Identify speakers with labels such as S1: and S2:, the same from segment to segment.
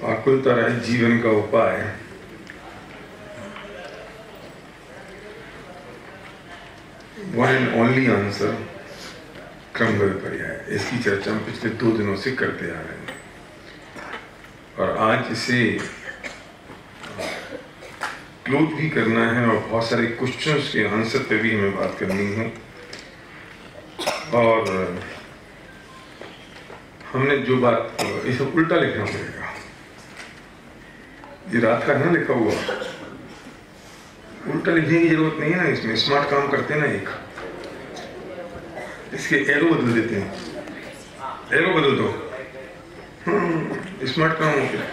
S1: आकुलता रहित जीवन का उपाय। वन एंड ओनली आंसर क्रमबद्ध पर्याय। इसकी चर्चा हम पिछले 2 दिनों से करते आ रहे हैं और आज इसे क्लोज भी करना है और बहुत सारे क्वेश्चंस के आंसर पे भी हमें बात करनी है। और हमने जो बात, ये सब उल्टा लिखना पड़ेगा, ये रात का ना लिखा हुआ, उल्टा लिखने की जरूरत नहीं है ना। इसमें स्मार्ट काम करते हैं ना, एक इसके एरो बदल देते हैं, एरो बदल दो, स्मार्ट काम हो गया।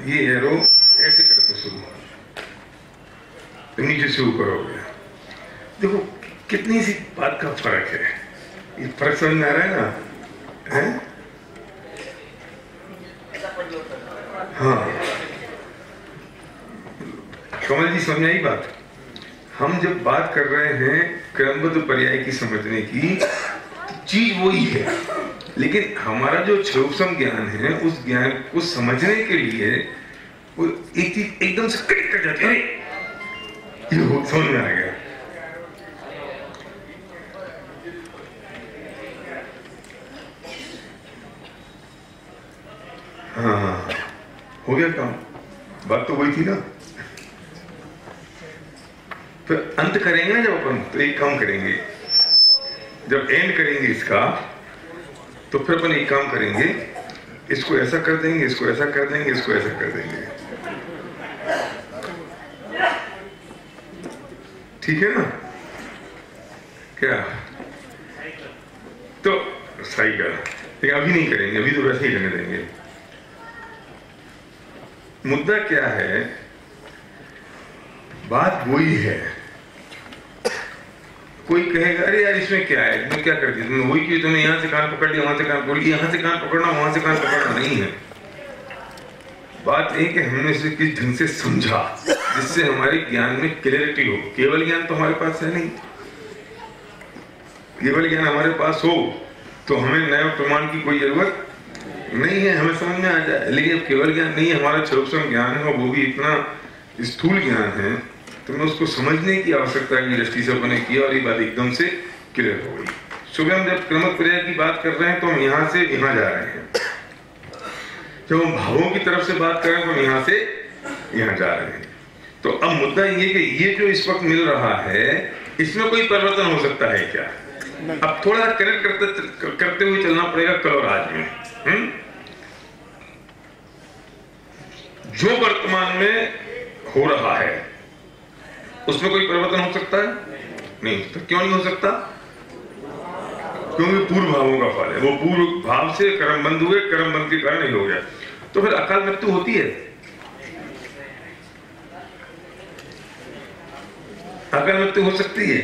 S1: ये एरो ऐसे कर दो, शुरू नीचे से ऊपर हो गया। देखो कितनी सी बात का फर्क है, ये फर्क समझ में आ रहा है ना? है? हाँ, कमल जी समझ आई बात? हम जब बात कर रहे हैं क्रमबद्ध पर्याय की समझने की, तो चीज वही है, लेकिन हमारा जो सूक्ष्म ज्ञान है उस ज्ञान को समझने के लिए वो एक चीज एकदम से क्लिक कर जाती है, ये समझ में आ गया। हाँ, हो गया काम, बात तो वही थी ना। फिर अंत करेंगे ना जब अपन, तो एक काम करेंगे, जब एंड करेंगे इसका, तो फिर अपन एक काम करेंगे, इसको ऐसा कर देंगे, इसको ऐसा कर देंगे, इसको ऐसा कर देंगे, ठीक है ना? क्या तो सही करा, लेकिन अभी नहीं करेंगे, अभी तो वैसे ही रहने देंगे। मुद्दा क्या है, बात वही है। कोई कहेगा अरे यार इसमें क्या है, तुमने क्या कर दिया, तुमने वही की, तुमने यहां से कान पकड़ लिया, वहां से कान पकड़ लिया, यहां से कान पकड़ना, वहां से कान पकड़ना नहीं है। बात यह कि हमने इसे किस ढंग से समझा जिससे हमारे ज्ञान में क्लैरिटी हो। केवल ज्ञान तो हमारे पास है नहीं, केवल ज्ञान हमारे पास हो तो हमें नए प्रमाण की कोई जरूरत नहीं है, हमें समझ में आ जाए। लेकिन केवल ज्ञान नहीं है, हमारा सूक्ष्म ज्ञान है और वो भी इतना स्थूल ज्ञान है, तो मैं उसको समझने की आवश्यकता की दृष्टि से मैंने किया और ये बात एकदम से क्लियर हो गई। सुबह हम जब क्रमबद्ध पर्याय की बात कर रहे हैं तो हम यहाँ से यहाँ जा रहे हैं, जब हम भावों की तरफ से बात कर रहे हैं तो हम यहाँ से यहाँ जा रहे हैं। तो अब मुद्दा ये कि ये जो इस वक्त मिल रहा है इसमें कोई परिवर्तन हो सकता है क्या? अब थोड़ा कनेक्ट करते हुए चलना पड़ेगा कल और आज में। जो वर्तमान में हो रहा है उसमें कोई परिवर्तन हो सकता है? नहीं। तो क्यों नहीं हो सकता? क्योंकि पूर्व भावों का फल है, वो पूर्व भाव से कर्मबंध हुए, कर्मबंध के कारण नहीं हो गया। तो फिर अकाल मृत्यु होती है? अकाल मृत्यु हो सकती है।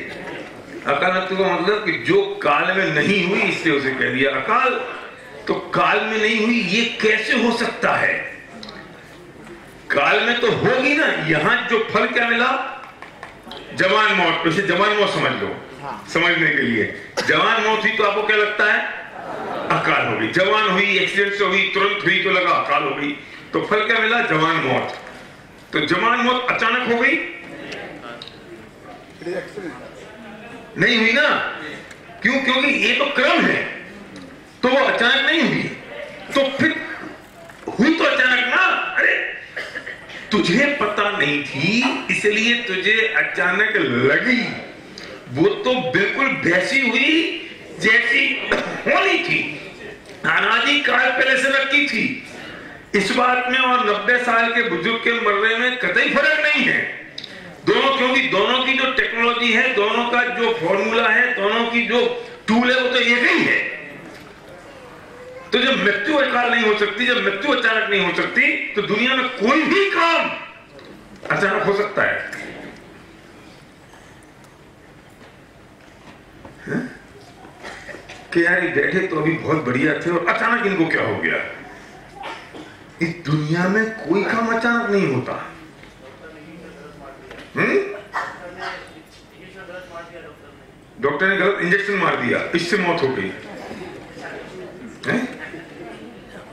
S1: अकाल मृत्यु का मतलब कि जो काल में नहीं हुई इसलिए उसे कह दिया अकाल। तो काल में नहीं हुई ये कैसे हो सकता है? काल में तो होगी ना। यहां जो फल क्या मिला? जवान मौत। तो इसे जवान मौत समझ लो। समझने के लिए जवान मौत हुई तो आपको क्या लगता है? अकाल हो गई। जवान हुई, एक्सीडेंट से हुई, तुरंत हुई तो लगा अकाल हो गई। तो फल क्या मिला? जवान मौत। तो जवान मौत अचानक हो गई? नहीं हुई ना। क्यों? क्योंकि ये तो क्रम है, तो वो अचानक नहीं हुई। तो फिर हुई तो अचानक ना। अरे तुझे पता नहीं थी इसलिए तुझे अचानक लगी। वो तो बिल्कुल वैसी हुई जैसी होनी थी, अनादि काल पहले से रखी थी। इस बात में और 90 साल के बुजुर्ग के मरने में कतई फर्क नहीं है। दोनों, क्योंकि दोनों की जो टेक्नोलॉजी है, दोनों का जो फॉर्मूला है, दोनों की जो टूल है वो तो एक ही है। तो जब मृत्यु अकाल नहीं हो सकती, जब मृत्यु अचानक नहीं हो सकती, तो दुनिया में कोई भी काम अचानक हो सकता है। कि यार बैठे तो अभी बहुत बढ़िया थे और अचानक इनको क्या हो गया। इस दुनिया में कोई काम अचानक नहीं होता। डॉक्टर ने गलत इंजेक्शन मार दिया, इससे मौत हो गई।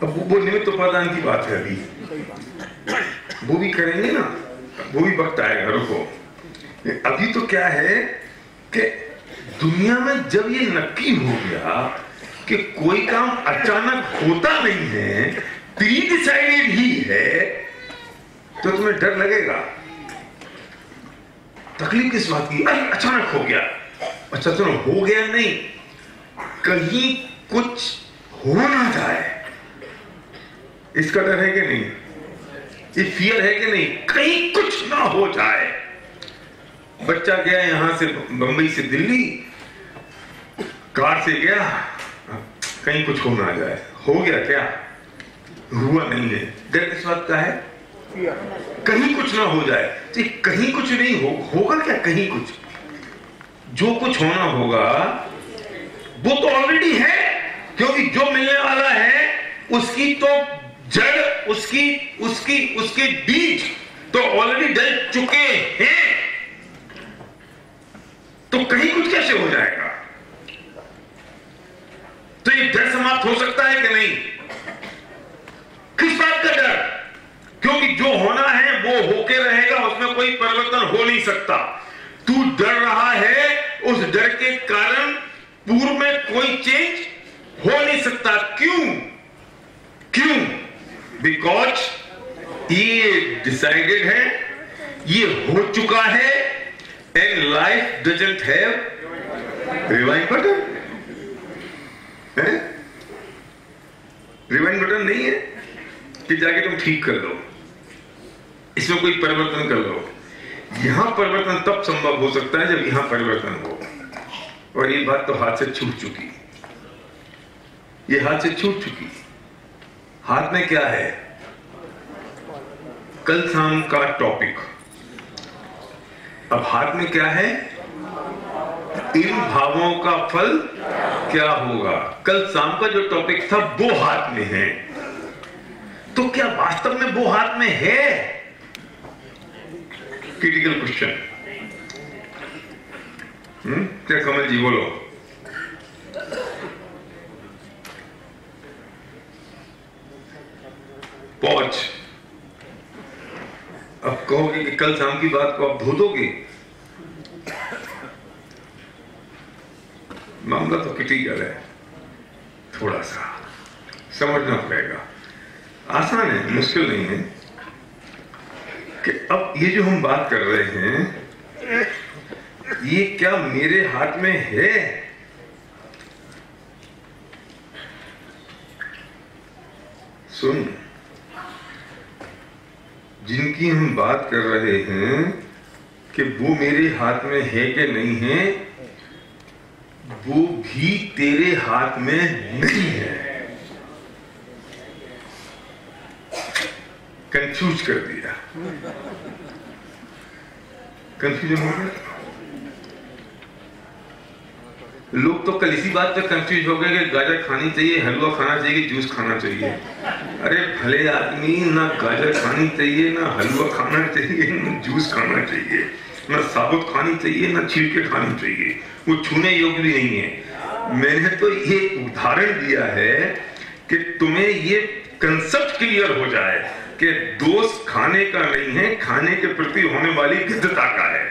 S1: अब वो निमित्त उपादान की बात है, अभी वो भी करेंगे ना, वो भी वक्त आएगा, रुको। अभी तो क्या है कि दुनिया में जब ये नक्की हो गया कि कोई काम अचानक होता नहीं है, प्री डिसाइडेड ही है, तो तुम्हें डर लगेगा। तकलीफ किस बात की? अरे अचानक हो गया। अच्छा चलो, हो गया नहीं, कहीं कुछ हो ना जाए, इसका डर है कि नहीं? ये फियर है कि नहीं? कहीं कुछ ना हो जाए। बच्चा गया यहां से बंबई से दिल्ली, कार से गया, कहीं कुछ हो ना जाए। हो गया क्या? हुआ नहीं है। डर किस बात का है? कहीं कुछ ना हो जाए। तो कहीं कुछ नहीं होगा क्या? कहीं कुछ, जो कुछ होना होगा वो तो ऑलरेडी है, क्योंकि जो मिलने वाला है उसकी तो जड़, उसके बीज तो ऑलरेडी डल चुके हैं। तो कहीं कुछ कैसे हो जाएगा? तो ये डर समाप्त हो सकता है कि नहीं? किस बात का डर? क्योंकि जो होना है वो होके रहेगा, उसमें कोई परिवर्तन हो नहीं सकता। तू डर रहा है, उस डर के कारण पूर्व में कोई चेंज हो नहीं सकता। क्यों? बिकॉज ये डिसाइडेड है, ये हो चुका है, and life doesn't have rewind button. Rewind button नहीं है कि जाके तुम ठीक कर लो, इसमें कोई परिवर्तन कर लो। यहां परिवर्तन तब संभव हो सकता है जब यहां परिवर्तन हो, और ये बात तो हाथ से छूट चुकी। ये हाथ से छूट चुकी। हाथ में क्या है? कल शाम का टॉपिक। अब हाथ में क्या है? इन भावों का फल क्या होगा। कल शाम का जो टॉपिक था वो हाथ में है, तो क्या वास्तव में वो हाथ में है? Critical question. क्या कमल जी बोलो? पहुंच। अब कहोगे कि कल शाम की बात को आप धो दोगे? मामला तो क्रिटिकल है, थोड़ा सा समझना पड़ेगा। आसान है, मुश्किल नहीं है। कि अब ये जो हम बात कर रहे हैं, ये क्या मेरे हाथ में है? सुन, जिनकी हम बात कर रहे हैं कि वो मेरे हाथ में है कि नहीं है, वो भी तेरे हाथ में नहीं है। कंफ्यूज कर दिया। कंफ्यूजन हो गया। लोग तो कल इसी बात पे कंफ्यूज हो गए कि गाजर खानी चाहिए, हलवा खाना चाहिए, जूस खाना चाहिए। अरे भले आदमी, ना गाजर खानी चाहिए, ना हलवा खाना चाहिए, ना जूस खाना चाहिए, ना साबुत खानी चाहिए, ना छिलके खानी चाहिए, वो छूने योग्य भी नहीं है। मैंने तो ये उदाहरण दिया है कि तुम्हें ये कंसेप्ट क्लियर हो जाए कि दोष खाने का नहीं है, खाने के प्रति होने वाली गद्धता का है।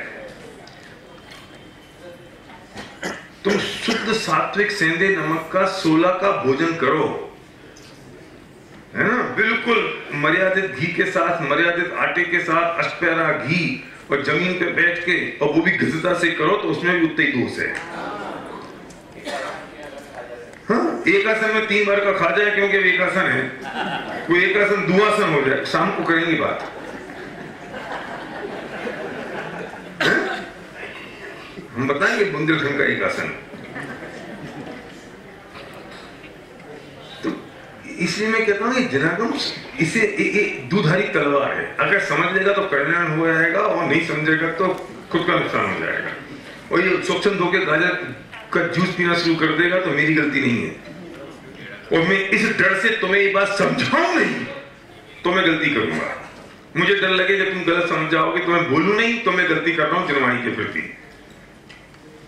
S1: तुम शुद्ध सात्विक सेंधे नमक का 16 का भोजन करो, है ना, बिल्कुल मर्यादित घी के साथ, मर्यादित आटे के साथ, अष्टप्यारा घी, और जमीन पे बैठ के, और वो भी गद्धता से करो, तो उसमें भी उतना ही दोष है। हाँ, एक आसन में 3 बार का खा जाए, क्योंकि एक आसन है, वो एक आसन दुआसन हो जाए। शाम को करेंगे बात। हम बताएंगे बुंदेलखंड का एक आसन। तो इसलिए मैं कहता हूं कि जनागम इसे एक दुधारी तलवार है। अगर समझ लेगा तो कल्याण हो जाएगा, और नहीं समझेगा तो खुद का नुकसान हो जाएगा। और ये स्वच्छंद होकर गाजर का जूस पीना शुरू कर देगा तो मेरी गलती नहीं है। और मैं इस डर से तुम्हें ये बात समझाऊं नहीं तो मैं गलती करूंगा। मुझे डर लगे जब तुम गलत समझ जाओगे तो मैं बोलूं नहीं तो मैं गलती कर रहा हूं जनवाणी के प्रति।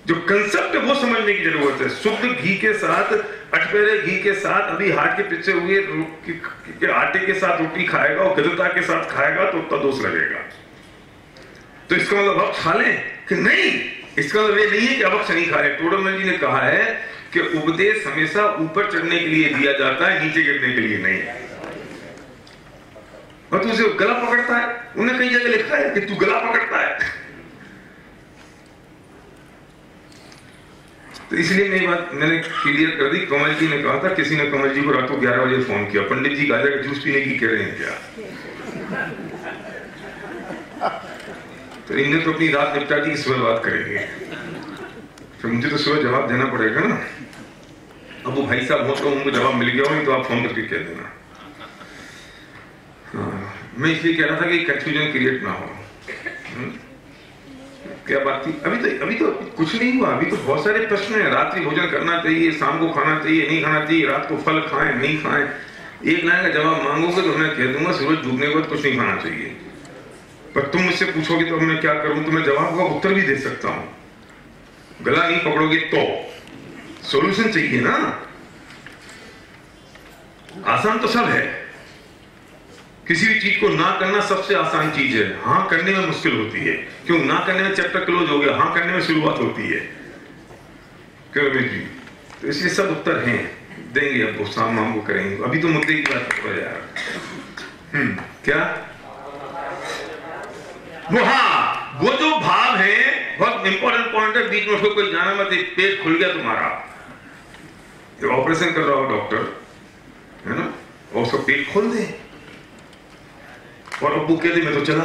S1: जो कंसेप्ट है वो समझने की जरूरत है। शुद्ध घी के साथ, अटपेरे घी के साथ, अभी हार्ट के पीछे हुए आटे के साथ रोटी खाएगा और गदता के साथ खाएगा तो उतना दोष लगेगा। तो इसका मतलब अब खा लें कि नहीं, इसका मतलब ये नहीं है कि अब नहीं खा रहे। टोडरमल जी ने कहा है कि उपदेश हमेशा ऊपर चढ़ने के लिए दिया जाता है, नीचे गिरने के लिए नहीं। और तू उसे गला पकड़ता है, उन्हें कई जगह लिखा है कि तू गला पकड़ता है। तो इसलिए मेरी बात मैंने क्लियर कर दी। कमल जी ने कहा था, किसी ने कमल जी को रातों 11 बजे फोन किया, पंडित जी गांजा का जूस पीने की कह रहे हैं क्या? तो इन्हें तो अपनी रात निपटा दी, सुबह बात करेंगे। फिर मुझे तो सुबह जवाब देना पड़ेगा ना। अब वो भाई साहब हो तो उनको जवाब मिल गया हो तो आप फोन करके कह देना। हाँ, मैं इसलिए कह रहा था कि कंफ्यूजन क्रिएट ना हो। क्या बात थी? अभी तो कुछ नहीं हुआ। अभी तो बहुत सारे प्रश्न हैं। रात्रि भोजन करना चाहिए, शाम को खाना चाहिए, नहीं खाना चाहिए, रात को फल खाएं, नहीं खाएं। एक लाइन का जवाब मांगोगे तो मैं कह दूंगा सूरज डूबने के बाद कुछ नहीं खाना चाहिए। पर तुम मुझसे पूछोगे तो मैं क्या करूं? तो मैं जवाब का उत्तर भी दे सकता हूं। गला नहीं पकड़ोगे तो सॉल्यूशन चाहिए ना। आसान तो सब है। किसी भी चीज को ना करना सबसे आसान चीज है, हाँ करने में मुश्किल होती है। क्यों? ना करने में चैप्टर क्लोज हो गया, हाँ करने में शुरुआत होती है। क्यों रमेश जी? तो इसलिए सब उत्तर हैं, देंगे। अब वो शाम को करेंगे। अभी तो मुद्दे की बात करो यार। क्या वो जो भाव है बहुत इंपॉर्टेंट पॉइंट है, बीच में उसको कोई जाना मत। पेट खुल गया तुम्हारा, ऑपरेशन कर रहा हो डॉक्टर, है ना, और उसका पेट खोल दे और अब्बू कहते मैं तो चला,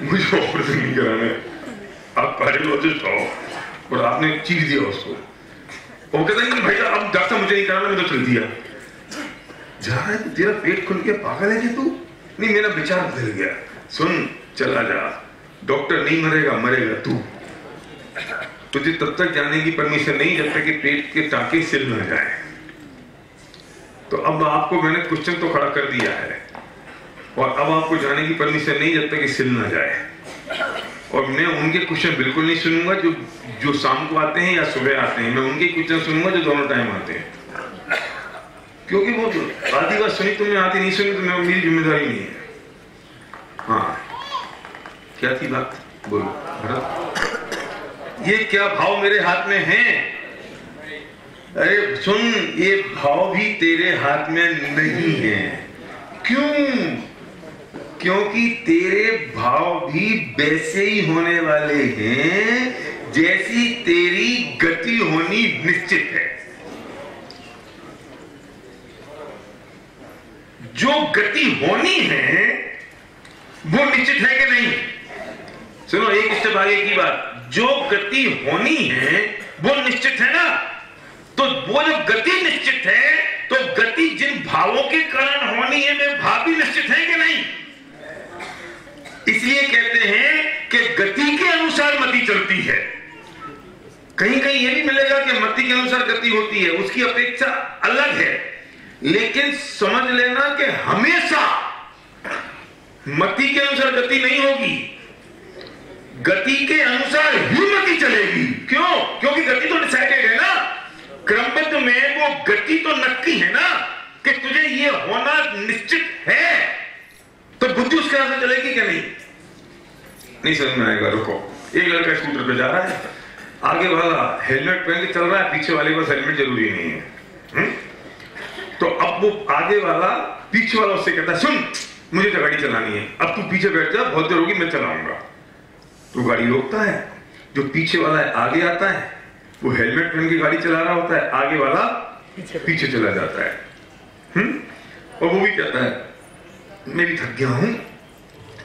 S1: मुझे ऑपरेशन नहीं कराना है, आप कार्डियोलॉजिस्ट हो और आपने चीर दिया उसको। वो कहता नहीं भाई अब डॉक्टर मुझे नहीं कराना, मैं तो चल दिया। जा रहा है तेरा पेट खुल गया, पागल है क्या तू? नहीं, मेरा विचार बदल गया। सुन, चला जा, डॉक्टर नहीं मरेगा, मरेगा तू। तुझे तब तक जाने की परमिशन नहीं जब तक कि पेट के टाके सिल ना जाए। तो अब आपको मैंने क्वेश्चन तो खड़ा कर दिया है और अब आपको जाने की परमिशन नहीं जब तक कि सिल ना जाए। और मैं उनके क्वेश्चन बिल्कुल नहीं सुनूंगा जो शाम को आते हैं या सुबह आते हैं। मैं उनके क्वेश्चन सुनूंगा जो दोनों टाइम आते हैं, क्योंकि वो आधी बात सुनी तुमने, आधी नहीं सुनी तो मेरी जिम्मेदारी नहीं है। हाँ, क्या थी बात? बोलो भरत। ये क्या भाव मेरे हाथ में है? अरे सुन, ये भाव भी तेरे हाथ में नहीं है। क्यों? क्योंकि तेरे भाव भी वैसे ही होने वाले हैं जैसी तेरी गति होनी निश्चित है। जो गति होनी है वो निश्चित है कि नहीं? सुनो, एक स्टेप आगे की बात। जो गति होनी है वो निश्चित है ना। तो वो जो गति निश्चित है, तो गति जिन भावों के कारण होनी है वे भाव भी निश्चित है कि नहीं? इसलिए कहते हैं कि गति के अनुसार मति चलती है। कहीं कहीं यह भी मिलेगा कि मति के अनुसार गति होती है, उसकी अपेक्षा अलग है। लेकिन समझ लेना कि हमेशा मति के अनुसार गति नहीं होगी, गति के अनुसार ही मति चलेगी। क्यों? क्योंकि गति तो डिसाइडेड है ना, क्रमबद्ध में वो गति तो नक्की है ना कि तुझे ये होना निश्चित है, तो बुद्धि उसके अनुसार चलेगी क्या? नहीं समझ में आएगा। रुको, एक लड़का स्कूटर पे जा रहा है, आगे वाला हेलमेट पहन के चल रहा है, पीछे वाले के पास हेलमेट जरूरी नहीं है। तो अब वो आगे वाला पीछे वाला उससे कहता है सुन मुझे तो गाड़ी चलानी है, अब तू पीछे बैठ जा, बहुत देर होगी मैं चलाऊंगा। तो गाड़ी रोकता है, जो पीछे वाला है आगे आता है, वो हेलमेट पहन के गाड़ी चला रहा होता है, आगे वाला पीछे चला जाता है। और वो भी कहता है मैं भी थक गया हूं,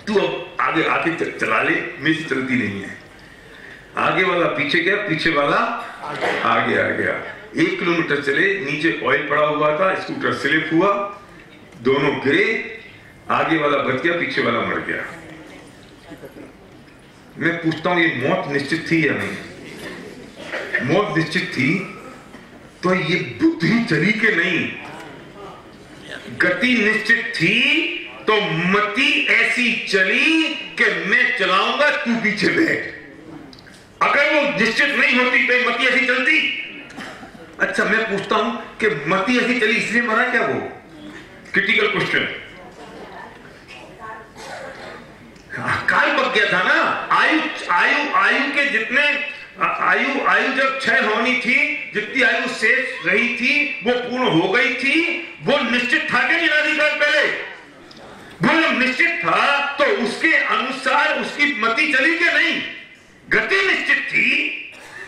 S1: तू अब आगे आके चला ले, मेरी से चलती नहीं है। आगे वाला पीछे गया, पीछे वाला आगे आ गया। 1 किलोमीटर चले, नीचे ऑयल पड़ा हुआ था, स्कूटर स्लिप हुआ, दोनों गिरे, आगे वाला बच गया, पीछे वाला मर गया। मैं पूछता हूं ये मौत निश्चित थी या नहीं? मौत निश्चित थी तो ये बुद्धि चली के नहीं? गति निश्चित थी तो मति ऐसी चली कि मैं चलाऊंगा, तू पीछे बैठ। अगर वो निश्चित नहीं होती तो मती ऐसी चलती? अच्छा मैं पूछता हूं कि मती ऐसी चली इसलिए मरा क्या वो? Critical question. काल पक गया था ना। आयु आयु आयु के जितने आयु जब क्षय होनी थी, जितनी आयु शेष रही थी वो पूर्ण हो गई थी। वो निश्चित था कि नहीं अनादिकाल पहले? वो जब निश्चित था तो उसके अनुसार उसकी मति चली कि नहीं? गति निश्चित थी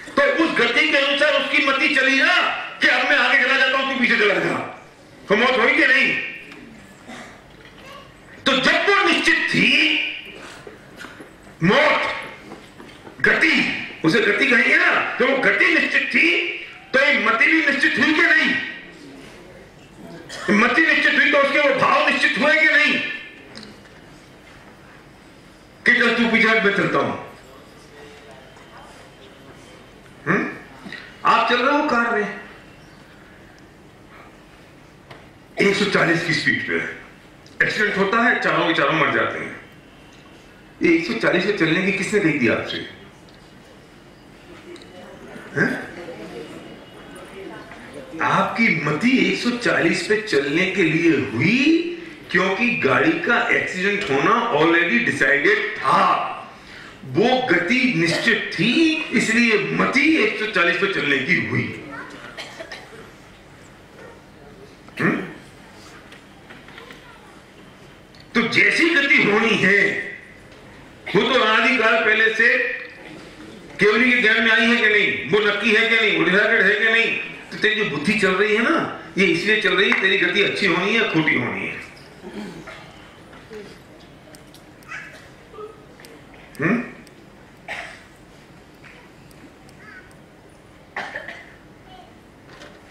S1: तो उस गति के अनुसार उसकी मति चली ना, कि अब मैं आगे चला जाता हूं तू पीछे चला जा, तो मौत हुई कि नहीं? तो जब वो निश्चित थी मौत, गति, उसे गति कहेंगे ना, तो वो गति निश्चित थी तो ये मति भी निश्चित हुई कि नहीं? मति निश्चित हुई तो उसके वो भाव निश्चित हुए कि नहीं? कि चल तू पीछे मैं चलता हूं। आप चल रहे हो कार में 140 की स्पीड पे, एक्सीडेंट होता है, चारों के चारों मर जाते हैं। ये 140 पे चलने की किसने कही थी आपसे? आपकी मति 140 पे चलने के लिए हुई क्योंकि गाड़ी का एक्सीडेंट होना ऑलरेडी डिसाइडेड था। वो गति निश्चित थी इसलिए मति 140 पे चलने की हुई। तो जैसी गति होनी है वो तो अनादिकाल पहले से केवली के ज्ञान में आई है कि नहीं? वो नक्की है कि नहीं? वो डिसाइडेड है कि नहीं? तो तेरी जो बुद्धि चल रही है ना, ये इसलिए चल रही है तेरी गति अच्छी होनी है खोटी होनी है।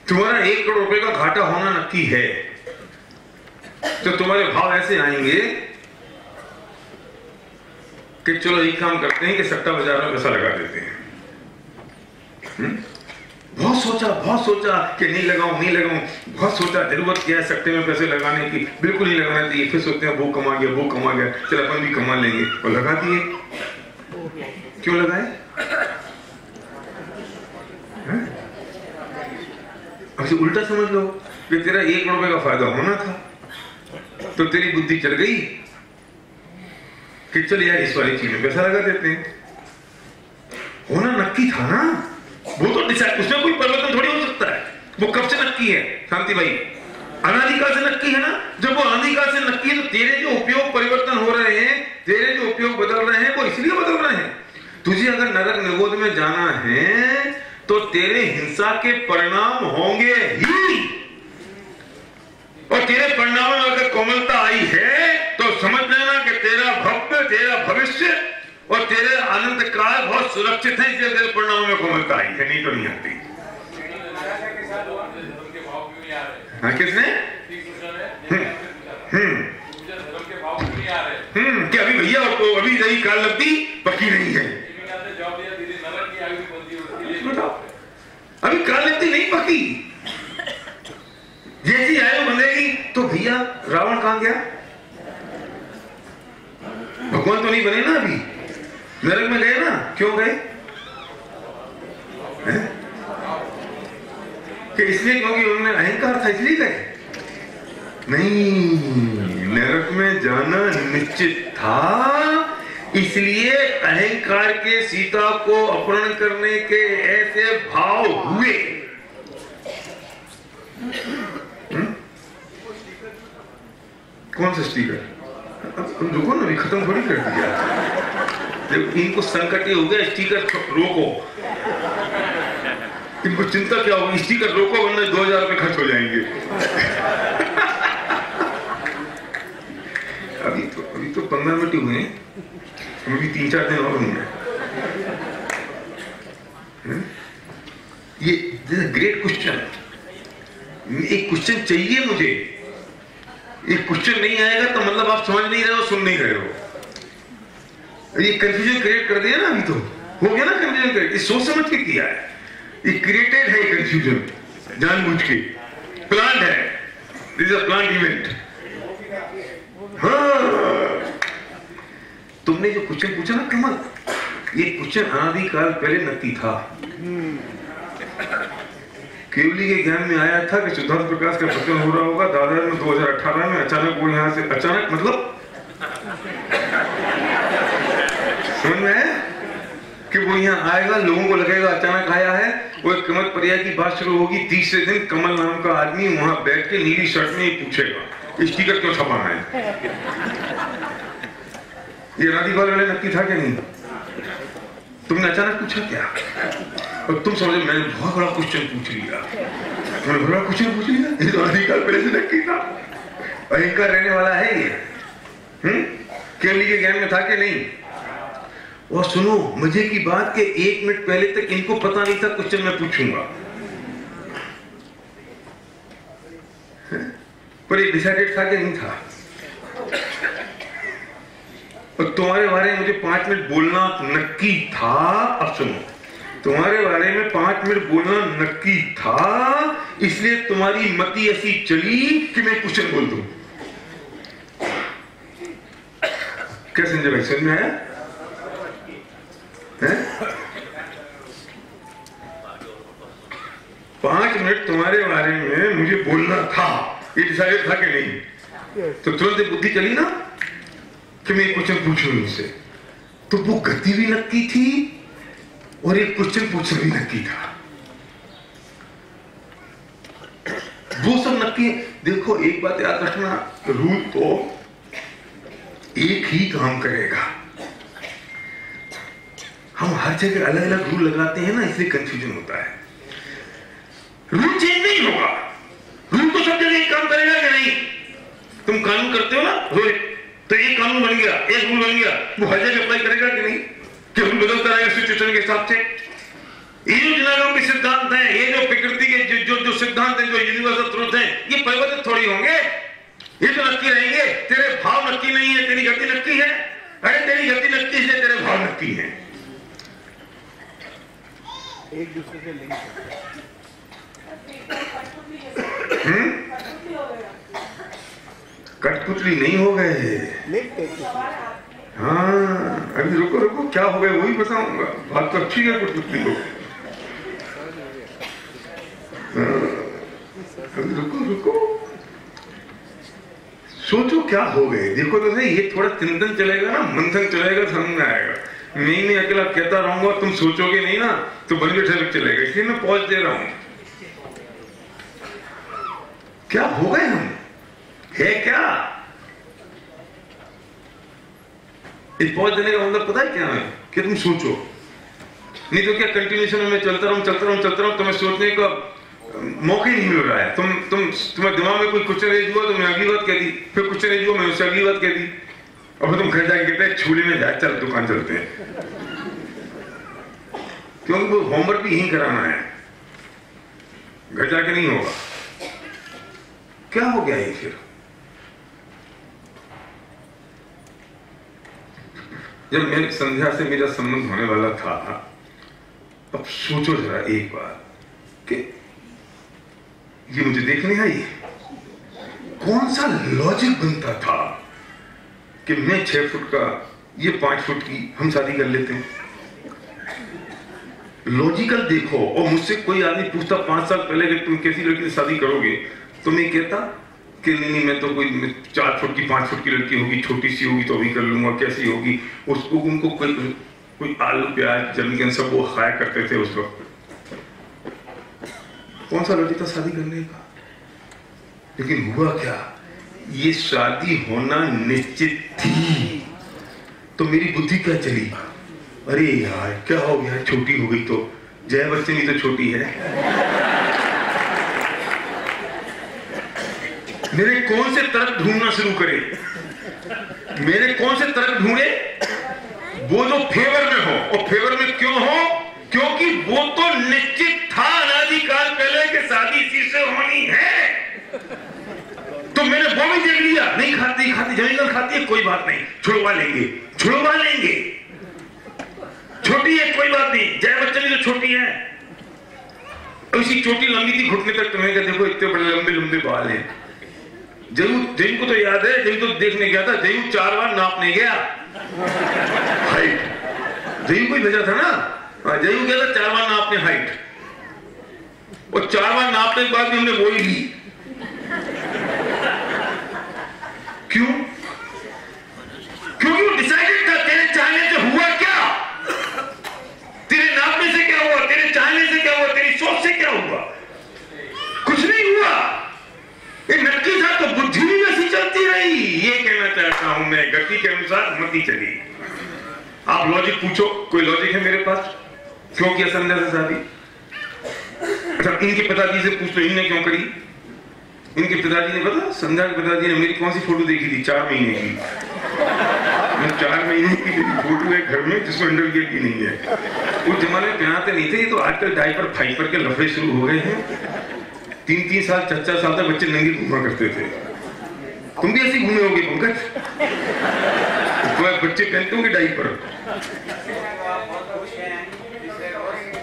S1: तुम्हारा 1 करोड़ रुपए का घाटा होना नक्की है तो तुम्हारे भाव ऐसे आएंगे कि चलो एक काम करते हैं कि सट्टा बाजार में पैसा लगा देते हैं। बहुत सोचा कि नहीं लगाऊं, बहुत सोचा जरूरत क्या है सट्टे में पैसे लगाने की, बिल्कुल नहीं लगाना चाहिए। फिर सोचते हैं वो कमा गया चल अपन भी कमा लेंगे, और लगा दिए। क्यों लगाए? अब उल्टा समझ लो कि तेरा 1 करोड़ रुपए का फायदा होना था तो तेरी बुद्धि चल गई कि चल यार इस वाली चीज में पैसा लगा देते हैं। होना नक्की था ना, वो तो डिसाइड, उसमें कोई परिवर्तन थोड़ी हो सकता है। वो कब से नक्की है शांति भाई? अनादिकाल से नक्की है ना। जब वो अनादिकाल से नक्की है तो तेरे जो उपयोग परिवर्तन हो रहे हैं, तेरे जो उपयोग बदल रहे हैं वो इसलिए बदल रहे हैं। तुझे अगर नरक निगोद में जाना है तो तेरे हिंसा के परिणाम होंगे ही, और तेरे परिणाम में अगर कोमलता आई है तो समझ लेना कि तेरा भव्य, तेरा भविष्य और तेरे अनंत काल बहुत सुरक्षित है, इसलिए तेरे परिणामों में कोमलता आई है, नहीं तो नहीं आती। हाँ किसने? क्या अभी भैया आपको अभी रही काल लगती पक्की नहीं है? अभी काल लगती नहीं पक्की। जैसी आयु बनेगी तो भैया रावण कहां गया? भगवान तो नहीं बने ना, अभी नरक में गए ना। क्यों गए? कि इसलिए क्योंकि उन्होंने अहंकार था इसलिए गए? नहीं, नरक में जाना निश्चित था इसलिए अहंकार के सीता को अपहरण करने के ऐसे भाव हुए। कौन सा स्टिकर? अब रुको ना, खत्म थोड़ी कर दिया। जब इनको संकट ये हो गया स्टिकर रोको, इनको चिंता क्या होगी? स्टिकर रोको वरना 2000 रुपए खर्च हो जाएंगे। अभी तो 15 मिनट हुए हैं, अभी 3-4 दिन और होंगे। ये ग्रेट क्वेश्चन, एक क्वेश्चन चाहिए मुझे। एक क्वेश्चन नहीं आएगा तो मतलब आप समझ नहीं रहे हो, सुन नहीं रहे हो। ये कंफ्यूजन क्रिएट कर दिया ना, अभी तो हो गया ना कंफ्यूजन क्रिएट। ये सोच समझ के किया है, ये क्रिएटेड है कंफ्यूजन, जानबूझ के प्लान्ड है। This is a planned event. हाँ, तुमने जो क्वेश्चन पूछा ना कमल, ये क्वेश्चन अनादिकाल पहले नक्की था। केवली के ज्ञान में आया था कि सिद्धार्थ प्रकाश का पतन हो रहा होगा दादर में 2018 में। अचानक वो यहाँ से अचानक मतलब समझ में है कि वो यहाँ आएगा, लोगों को लगेगा अचानक आया है। वो एक कमल परिया की बात शुरू होगी। तीसरे दिन कमल नाम का आदमी वहां बैठ के नीली शर्ट में पूछेगा स्टिकर क्यों छपा है। ये अनादिकाल वाले नक्की था क्या नहीं? तुमने अचानक पूछा क्या? और तुम समझे मैंने बहुत बड़ा क्वेश्चन पूछ लिया। तुमने बड़ा क्वेश्चन पूछ लिया, ये तो अनादिकाल पहले से नक्की था। अहंकार रहने वाला है ये। केवली के ज्ञान में था कि नहीं? और सुनो मजे की बात के 1 मिनट पहले तक इनको पता नहीं था क्वेश्चन मैं पूछूंगा, पर ये डिसाइडेड था कि नहीं था। और तुम्हारे बारे में मुझे 5 मिनट बोलना नक्की था। अब सुनो, तुम्हारे बारे में 5 मिनट बोलना नक्की था, इसलिए तुम्हारी मति ऐसी चली कि मैं क्वेश्चन बोल दूं। क्या संजय भाई समझ में आया? 5 मिनट तुम्हारे बारे में मुझे बोलना था, ये डिसाइडेड था कि नहीं? तो तुरंत बुद्धि चली ना कि मैं क्वेश्चन पूछूं इनसे। तो वो गति भी नक्की थी और एक क्वेश्चन पूछना भी नक्की था। वो सब नक्की। देखो एक बात याद रखना, रूल तो एक ही काम करेगा। हम हर जगह अलग अलग रूल लगाते हैं ना, इसलिए कंफ्यूजन होता है। रूल चेंज नहीं होगा, रूल तो सब जगह एक काम करेगा कि नहीं? तुम कानून करते हो ना रोज, तो एक कानून बन गया, एक रूल बन गया, वो हर जगह अप्लाई करेगा कि नहीं? कि रूल बदलता रहेगा सिचुएशन के हिसाब से। ये जो जिनागम के सिद्धांत हैं, ये जो प्रकृति के जो सिद्धांत हैं, जो यूनिवर्सल ट्रुथ हैं, ये परिवर्तित थोड़ी होंगे। ये तो नक्की रहेंगे। तेरे भाव नक्की नहीं है, तेरी गति नक्की है। अरे तेरी गति नक्की है, तेरे भाव नक्की है।
S2: एक दूसरे से लिंक
S1: कठपुतली नहीं हो गए। हाँ अभी रुको रुको, क्या हो गए वही बताऊंगा। बात तो अच्छी है कठपुतली को। अभी रुको रुको, सोचो क्या हो गए। देखो तो सही, ये थोड़ा चिंतन चलेगा ना, मंथन चलेगा, समझ में आएगा। मैं अकेला कहता रहूंगा, तुम सोचोगे नहीं ना तो बन के ठहर चलेगा। इसलिए मैं पॉज दे रहा हूं। क्या हो गए हम, है क्या? इस पॉज देने का मतलब पता है क्या है? कि तुम सोचो। नहीं तो क्या कंटिन्यूशन में चलता रहूं, तुम्हें सोचने का मौका ही नहीं मिल रहा है। तुम्हारे दिमाग में कोई क्वेश्चन रेज हुआ तो मैं अगली बात कह दी, फिर क्वेश्चन रेज हुआ मैं उससे अगली बात कह दी, और फिर तुम घर जाके कहते हैं छूले में जाए, चल दुकान चलते हैं। क्योंकि वो होमवर्क भी यहीं कराना है, घर जाके नहीं होगा। क्या हो गया ये फिर? जब मैं संध्या से मेरा संबंध होने वाला था, अब सोचो जरा एक बार कि ये मुझे देखने आई, कौन सा लॉजिक बनता था कि मैं 6 फुट का, ये 5 फुट की, हम शादी कर लेते हैं। लॉजिकल देखो। और मुझसे कोई आदमी पूछता 5 साल पहले कि तुम कैसी लड़की से शादी करोगे, तो मैं कहता कि नहीं मैं तो कोई 4 फुट की 5 फुट की लड़की होगी, छोटी सी होगी तो भी कर लूंगा। कैसी होगी उसको, उनको कोई आलू प्याज जमीन सब वो खाया करते थे उस वक्त। कौन सा लड़की था शादी करने का? लेकिन हुआ क्या, ये शादी होना निश्चित थी। तो मेरी बुद्धि क्या चली, अरे यार क्या हो गया, छोटी हो गई तो जय बच्चन ही तो छोटी है। मेरे कौन से तर्क ढूंढना शुरू करे, मेरे कौन से तर्क ढूंढे, वो जो फेवर में हो। और फेवर में क्यों हो? क्योंकि वो तो निश्चित था अनादिकाल पहले कि शादी इसी से होनी है। तो मैंने वो भी देख लिया, नहीं खाती जमीन खाती है, कोई बात नहीं, छुड़वा लेंगे। छोटी है कोई बात नहीं, जय बच्चन तो छोटी है। उसी चोटी लंबी थी घुटने तक। तुम्हें क्या देखो इतने बड़े लंबे लंबे बाल हैं। जयू को तो याद है, जयू तो देखने गया था, जयू 4 बार नापने गया हाइट। जयू को ही भेजा था ना। जयू गया था 4 बार नापने हाइट, और 4 बार नापने के बाद भी हमने वो ही ली। क्यों? क्योंकि वो डिसाइडेड था। तेरे चाहने से हुआ क्या? तेरे नापने से क्या हुआ? तेरे चाहने से क्या हुआ? तेरी सोच से क्या हुआ? कुछ नहीं हुआ। ये नक्की था तो बुद्धि भी वैसी चलती रही। ये कहना चाहता हूं मैं, गति के अनुसार मती चली। आप लॉजिक पूछो, कोई लॉजिक है मेरे पास? क्यों किया संध्या से शादी? अच्छा, इनके पिताजी से पूछ लो, इनने क्यों करी? इनके पिताजी ने, पता संध्या के पिताजी ने मेरी कौन सी फोटो देखी थी? 4 महीने की। 4 महीने की फोटो है घर में जिसको अंडरवियर की नहीं है। उस जमाने में पहनाते नहीं थे, तो आजकल डायपर फाइपर के लफड़े शुरू हो गए हैं। 3-3 साल 4-4 साल तक बच्चे नंगे घूमा करते थे। तुम भी ऐसे घूमे होगे पंकज? बच्चे पहनते होंगे डायपर।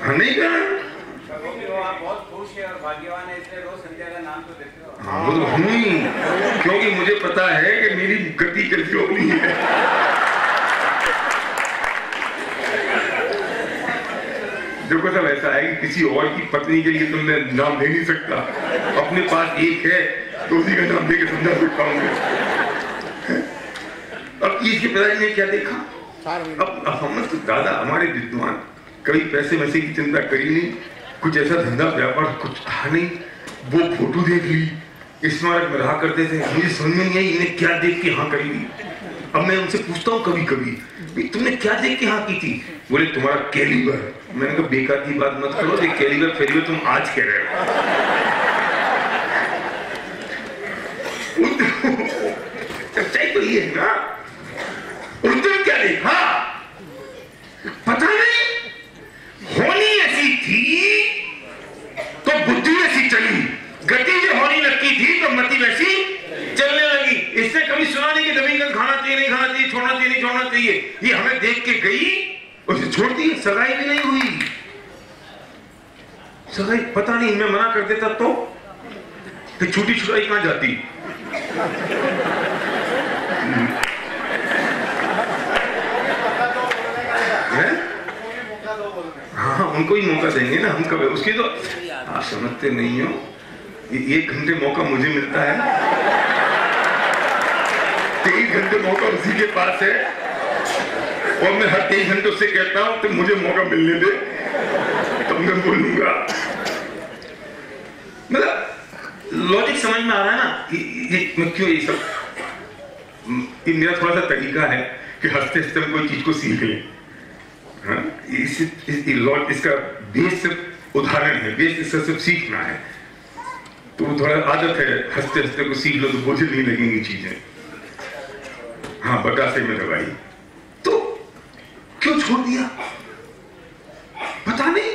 S1: हाँ, नहीं पहना?
S2: बहुत खुश है और भाग्यवान है, इसलिए रोज संध्या का नाम तो देते हो।
S1: हाँ, वो तो हूँ, क्योंकि मुझे पता है कि मेरी गति कैसी होनी है। देखो सब ऐसा है कि किसी और की पत्नी के लिए तो मैं नाम दे नहीं सकता। अपने पास एक है तो उसी का नाम देकर समझा सकता हूँ। अब इसके पिताजी ने क्या देखा? अब हम तो दादा हमारे विद्वान, कभी पैसे वैसे की चिंता करी नहीं, कुछ ऐसा धंधा व्यापार कुछ था नहीं। वो फोटो देख ली, स्मारक में रहा करते थे। मुझे समझ में नहीं आई इन्हें क्या देख के हाँ करी थी। अब मैं उनसे पूछता हूँ कभी कभी, तुमने क्या देख के हाँ की थी? बोले तुम्हारा कैलिबर। मैंने कहा बेकार की बात मत करो, ये कैलिबर फेलिबर तुम आज कह रहे हो। सच्चाई तो ये है ना। उन्होंने क्या देखा पता नहीं, होनी ऐसी थी तो बुद्धि ऐसी चली, गति जो होनी लगती थी तो मति वैसी चलने लगी। इससे कभी सुना नहीं कि जमीन खाना चाहिए नहीं खाना चाहिए, छोड़ना चाहिए नहीं छोड़ना चाहिए। ये हमें देख के गई, उसे छोड़ दी। सगाई भी नहीं हुई। सगाई पता नहीं, मैं मना कर देता तो छुट्टी छुड़ाई कहां जाती? हाँ, उनको ही मौका देंगे ना हम। कब उसकी तो आप समझते नहीं हो। 1 घंटे मौका मुझे मिलता है, 23 घंटे मौका उसी के पास है, और मैं हर 23 घंटे उससे कहता हूं तो मुझे मौका मिलने दे तब मैं बोलूंगा। मतलब लॉजिक समझ में आ रहा है ना? मैं क्यों ये सब, मेरा थोड़ा सा तरीका है कि हंसते हंसते में कोई चीज को सीख ले। हाँ, इसका बेस उदाहरण है, बेस इसका सिर्फ सीखना है। तो थोड़ा आदत है, हंसते हंसते को सीख लो तो बोझ नहीं लगेंगी चीजें। हाँ, बटासे में दवाई। तो क्यों छोड़ दिया पता नहीं।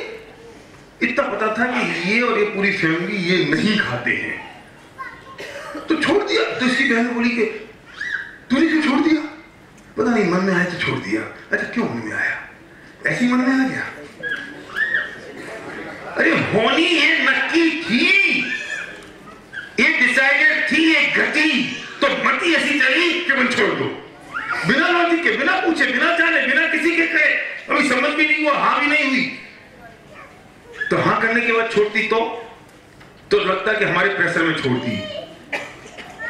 S1: इतना पता था कि ये और ये पूरी फैमिली ये नहीं खाते हैं, तो छोड़ दिया। तो इसकी बहन बोली कि तूने क्यों छोड़ दिया? पता नहीं, मन में आया तो छोड़ दिया। अच्छा, क्यों मन में आया? ऐसी मन में आ गया? अरे होनी ये नक्की थी, ये डिसाइडेड थी, ये गति तो मती ऐसी चली कि मन छोड़ दो। बिना लॉजिक के, बिना पूछे, बिना जाने, बिना किसी के कहे, अभी समझ भी नहीं हुआ, हाँ भी नहीं हुई, तो हाँ करने के बाद छोड़ती तो लगता कि हमारे प्रेशर में छोड़ती।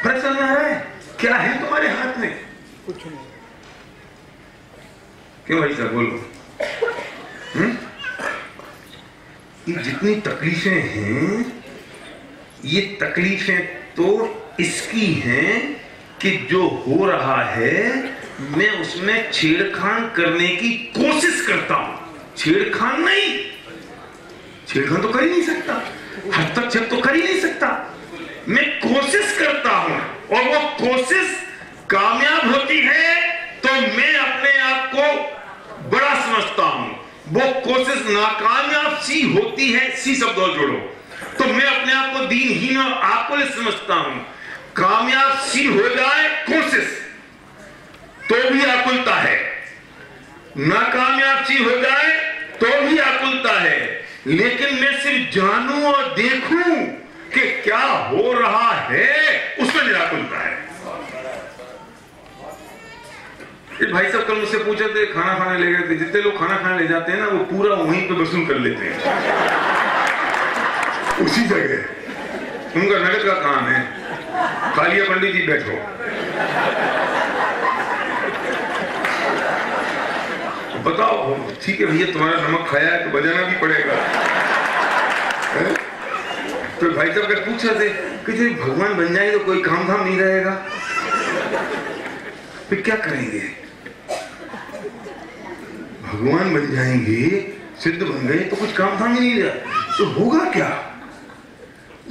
S1: फर्क समझ आ रहा है? क्या है तुम्हारे हाथ में?
S2: कुछ नहीं।
S1: क्यों भाई साहब बोलो? ये जितनी तकलीफें हैं, ये तकलीफें तो इसकी हैं कि जो हो रहा है मैं उसमें छेड़खान करने की कोशिश करता हूं। छेड़खान नहीं, छेड़खान तो कर ही नहीं सकता, हस्तक्षेप तो कर ही नहीं सकता। मैं कोशिश करता हूं और वो कोशिश कामयाब होती है तो मैं अपने आप को बड़ा समझता हूं। वो कोशिश नाकामयाब सी होती है, सी शब्द और जोड़ो, तो मैं अपने आप को दीनहीन और आपको समझता हूं। कामयाब सी हो जाए कोशिश तो भी आकुलता है, नाकामयाब सी हो जाए तो भी आकुलता है। लेकिन मैं सिर्फ जानूं और देखूं कि क्या हो रहा है, उसमें निराकुलता है। भाई साहब कल मुझसे पूछे थे, खाना खाने ले गए थे, जितने लोग खाना खाने ले जाते हैं ना वो पूरा वहीं पे वसूल कर लेते हैं उसी जगह, उनका नगद का काम है। कालिया पंडित जी बैठो, बताओ ठीक है भैया तुम्हारा नमक खाया है तो बजाना भी पड़ेगा। तो भाई साहब अगर पूछ रहे थे कि जब भगवान बन जाए तो कोई काम धाम नहीं रहेगा, फिर क्या करेंगे? भगवान बन जाएंगे, सिद्ध बन गए तो कुछ काम धाम ही नहीं रहा, तो होगा क्या?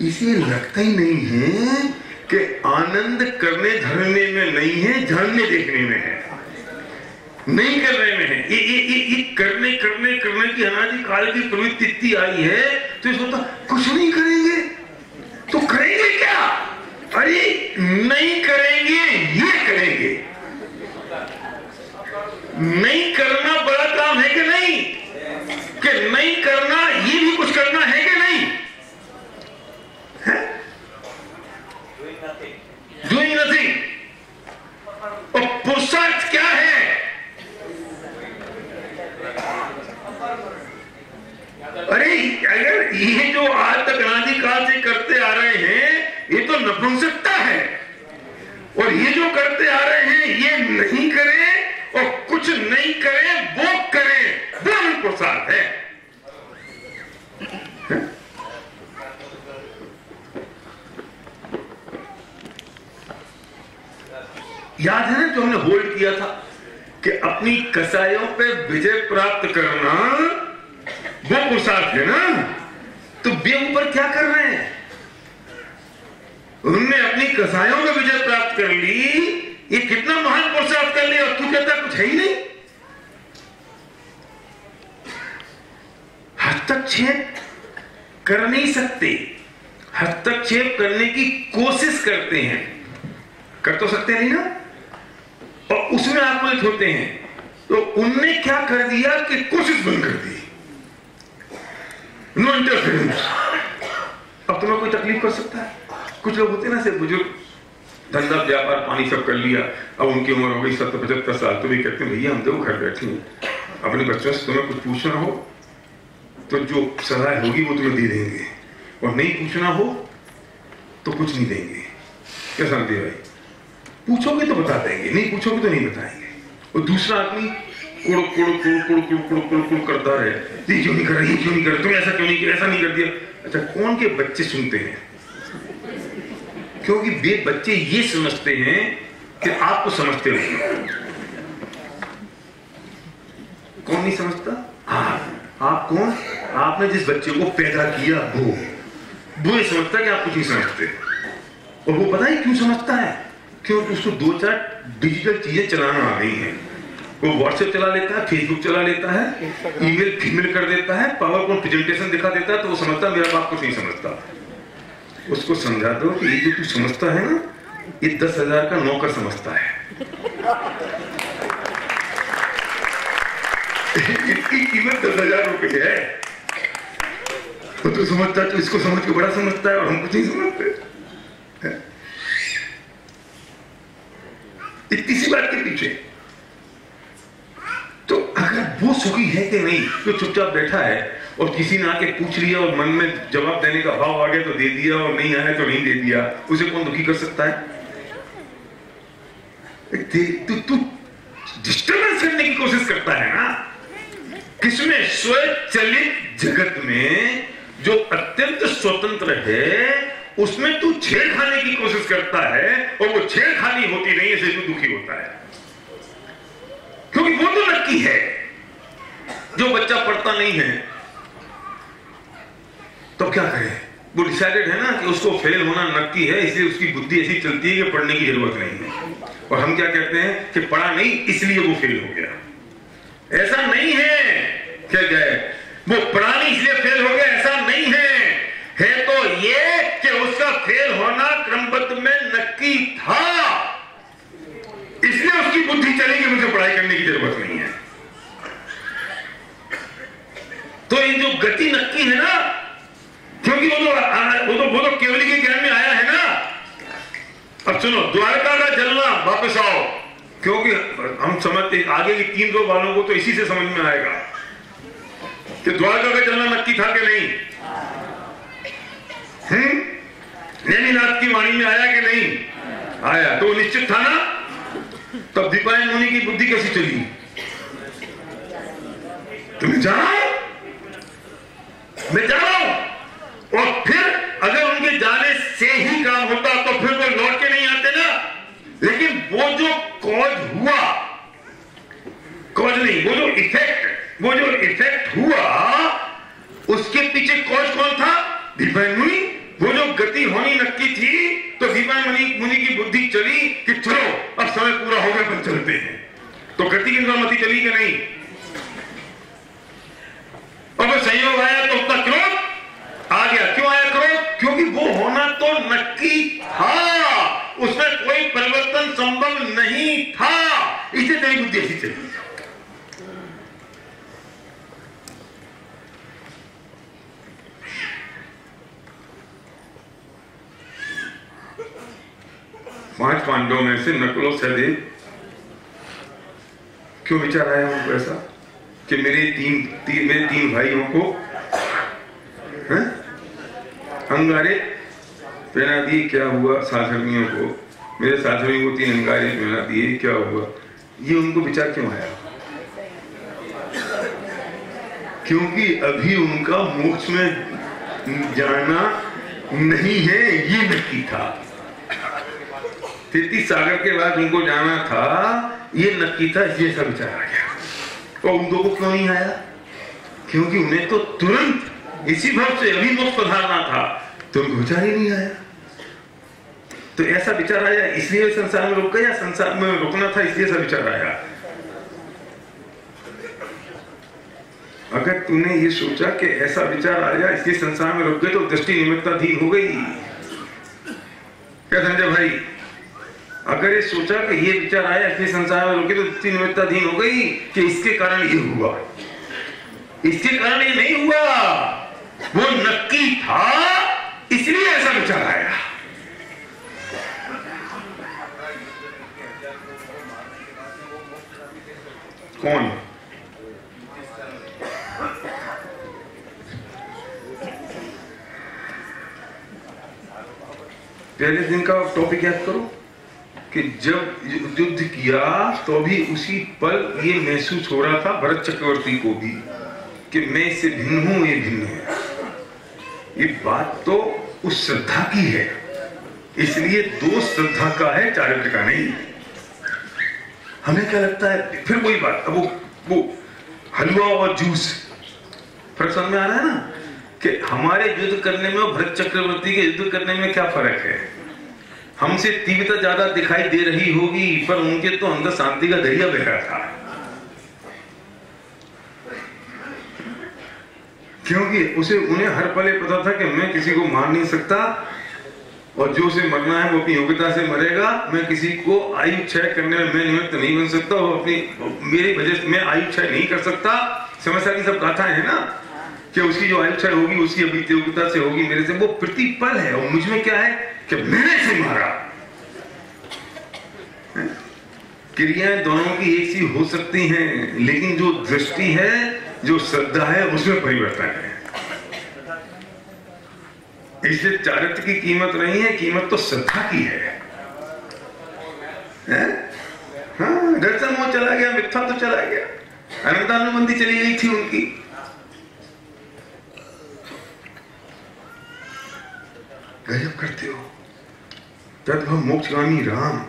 S1: इसे लगता ही नहीं है कि आनंद करने धरने में नहीं है, झरने देखने में है, नहीं करने में है। ये करने करने करने की अनादि काल की प्रवृत्ति इतनी आई है तो ये सोचता कुछ नहीं करेंगे तो करेंगे क्या? अरे नहीं करेंगे, ये करेंगे। नहीं करना बड़ा काम है कि नहीं? कि नहीं करना ये भी कुछ करना है कि नहीं है? Doing nothing. और पुरुषार्थ क्या है? अरे अगर ये जो आज तक अनादिकाल से करते आ रहे हैं ये तो नपुंसकता है, और ये जो करते आ रहे हैं ये नहीं करें और कुछ नहीं करें वो करें, वो पुरुषार्थ है। याद है ना जो हमने होल्ड किया था कि अपनी कसायों पे विजय प्राप्त करना वो पुरुषार्थ है ना? तो वे ऊपर क्या कर रहे हैं? उन्होंने अपनी कसायों में विजय प्राप्त कर ली, ये कितना महान पुरुषार्थ कर लिया और तू कहता कुछ है ही नहीं। हस्तक्षेप कर नहीं सकते, हस्तक्षेप करने की कोशिश करते हैं, कर तो सकते नहीं ना, और उसमें आत्मनित होते हैं। तो उनने क्या कर दिया कि कोशिश बंद कर दी, नो इंटरफेरेंस। अब तुम्हें कोई तकलीफ कर सकता है? कुछ लोग होते ना, से बुजुर्ग धंधा व्यापार पानी सब कर लिया, अब उनकी उम्र हो गई 70-75 साल, तो भी कहते हैं भैया हम तो घर बैठे हैं, अपने बच्चों से तुम्हें कुछ पूछना हो तो जो सलाह होगी वो तुम्हें दे देंगे, और नहीं पूछना हो तो कुछ नहीं देंगे। क्या समझते भाई? पूछोगे तो बता देंगे, नहीं पूछोगे तो नहीं बताएंगे। और दूसरा आदमी कुड़ कुड़ कुड़ कुड़ कुड़ कुड़ कुड़ कुड़ करता है, ये क्यों नहीं कर रहा, ये क्यों नहीं कर रहा, तुम ऐसा क्यों नहीं किया, ऐसा नहीं कर दिया। अच्छा, कौन के बच्चे सुनते हैं? क्योंकि वे बच्चे ये समझते हैं कि आपको समझते नहीं। कौन नहीं समझता? आप कौन? आपने जिस बच्चे को पैदा किया वो ये समझता है कि आप कुछ नहीं समझते। और वो पता है क्यों समझता है? क्योंकि उसको 2-4 डिजिटल चीजें चलाना आ गई हैं। वो व्हाट्सएप चला लेता है, फेसबुक चला लेता है, ईमेल फीमेल कर देता है, पावर पॉइंट प्रेजेंटेशन दिखा देता है, तो वो समझता मेरा बाप कुछ नहीं समझता। उसको समझा दो कि ये जो तू समझता है ना, ये 10,000 का नौकर समझता है। इसकी कीमत 10,000 रुपए है। तो तू समझता है, तो इसको समझ के बड़ा समझता है, और हम कुछ नहीं समझते। इतनी सी बात के पीछे तो अगर वो सुखी है कि नहीं, तो चुपचाप बैठा है, और किसी ने आके पूछ लिया और मन में जवाब देने का भाव आ गया तो दे दिया, और नहीं आया तो नहीं दे दिया, उसे कौन दुखी कर सकता है? तू डिस्टर्बेंस करने की कोशिश करता है ना। किसमें? स्वचलित जगत में जो अत्यंत स्वतंत्र है उसमें तू छेड़खानी की कोशिश करता है, और वो छेड़खानी होती नहीं है, इसलिए तू दुखी होता है। क्योंकि वो तो नक्की है। जो बच्चा पढ़ता नहीं है तो क्या करे? वो डिसाइडेड है ना कि उसको फेल होना नक्की है, इसलिए उसकी बुद्धि ऐसी चलती है कि पढ़ने की जरूरत नहीं है। और हम क्या कहते हैं कि पढ़ा नहीं इसलिए वो फेल हो गया। ऐसा नहीं है। क्या है? वो पढ़ा नहीं इसलिए फेल हो गया, ऐसा नहीं है। है तो ये कि उसका फेल होना क्रमबद्ध में नक्की था, इसलिए उसकी बुद्धि चली कि मुझे पढ़ाई करने की जरूरत नहीं है। तो ये जो गति नक्की है ना, क्योंकि वो तो केवली के ज्ञान में आया है ना। अब सुनो, द्वारका का जलना, वापस आओ, क्योंकि हम समझते आगे की 3 रो वालों को तो इसी से समझ में आएगा कि द्वारका का चलना नक्की था कि नहीं। नेमिनाथ की वाणी में आया कि नहीं आया, तो निश्चित था ना। तब दीपायन मुनि की बुद्धि कैसी चली? तुम्हें जा रहा हूं, मैं जा रहा हूं। और फिर अगर उनके जाने से ही काम होता तो फिर वो लौट के नहीं आते ना। लेकिन वो जो कॉज हुआ, कॉज नहीं, वो जो इफेक्ट हुआ, उसके पीछे कॉज कौन था? दीपायन मुनि। वो जो गति होनी नक्की थी, तो दीपायन मुनि की बुद्धि चली कि चलो अब समय पूरा हो गया, फिर चलते हैं। तो गति की अनुमति चली कि नहीं? और संयोग आया तो उसका क्रोध आ गया। क्यों आया क्रोध? क्योंकि वो होना तो नक्की था, उसमें कोई परिवर्तन संभव नहीं था, इसे तेरी बुद्धि ऐसी चली। पांच पांडवों में से नकुल और सहदेव क्यों विचार आया उनको ऐसा कि मेरे तीन भाइयों को अंगारे पहना दिए, क्या हुआ? साधर्मियों को, मेरे साधर्मियों को 3 अंगारे पहना दिए, क्या हुआ? ये उनको विचार क्यों आया? क्योंकि अभी उनका मोक्ष में जाना नहीं है, ये नक्की था। 33 सागर के बाद उनको जाना था, ये नक्की था, ये सब विचार आ गया। और उन दो को क्यों नहीं आया? क्योंकि उन्हें तो तुरंत इसी भाव से अभी मोक्ष पधारना था, तो उनको विचार ही नहीं आया। तो ऐसा विचार आया इसलिए संसार में रुक गया, संसार में रुकना था इसलिए ऐसा विचार आया। अगर तूने ये सोचा कि ऐसा विचार आया इसलिए संसार में रुक गए, तो दृष्टि निमित्ताधीन हो गई। क्या संजय भाई? अगर ये सोचा कि ये विचार आया इसलिए संसार में रुके, तो दृष्टि निमित्ताधीन हो गई कि इसके कारण ये हुआ, इसके कारण ये नहीं हुआ, वो नक्की था इसलिए ऐसा विचार आया। कौन? पहले दिन का टॉपिक याद करो कि जब युद्ध किया तो भी उसी पल ये महसूस हो रहा था भरत चक्रवर्ती को भी कि मैं इससे भिन्न हूं, ये भिन्न है। ये बात तो उस श्रद्धा की है, इसलिए दोष श्रद्धा का है, चारित्र का नहीं। हमें क्या लगता है? फिर वही बात, अब वो हलवा और जूस फर्क समझ में आ रहा है ना कि हमारे युद्ध करने में और भरत चक्रवर्ती के युद्ध करने में क्या फर्क है। हमसे तीव्रता ज्यादा दिखाई दे रही होगी, पर उनके तो अंदर शांति का दरिया बह रहा था, क्योंकि उन्हें हर पल पता था कि मैं किसी को मार नहीं सकता, और जो उसे मरना है वो अपनी योग्यता से मरेगा। मैं किसी को आयु क्षय करने में मैं निमित्त नहीं बन सकता, और मेरी वजह से मैं आयु क्षय नहीं कर सकता। समस्या की सब गाथाएं है ना कि उसकी जो आयु क्षय होगी उसकी अभी योग्यता से होगी, मेरे से। वो प्रतिपल है, और मुझ में क्या है कि मैंने इसे मारा। क्रियाएं दोनों की एक सी हो सकती हैं, लेकिन जो दृष्टि है, जो श्रद्धा है, उसमें परिवर्तन है। इसलिए चारित्र की कीमत नहीं है, कीमत तो श्रद्धा की है। हाँ, दर्शन वो चला गया, मिथ्या तो चला गया, अनंतानुबंधी चली गई थी उनकी। गजब करते हो। तद्भव मोक्षगामी राम,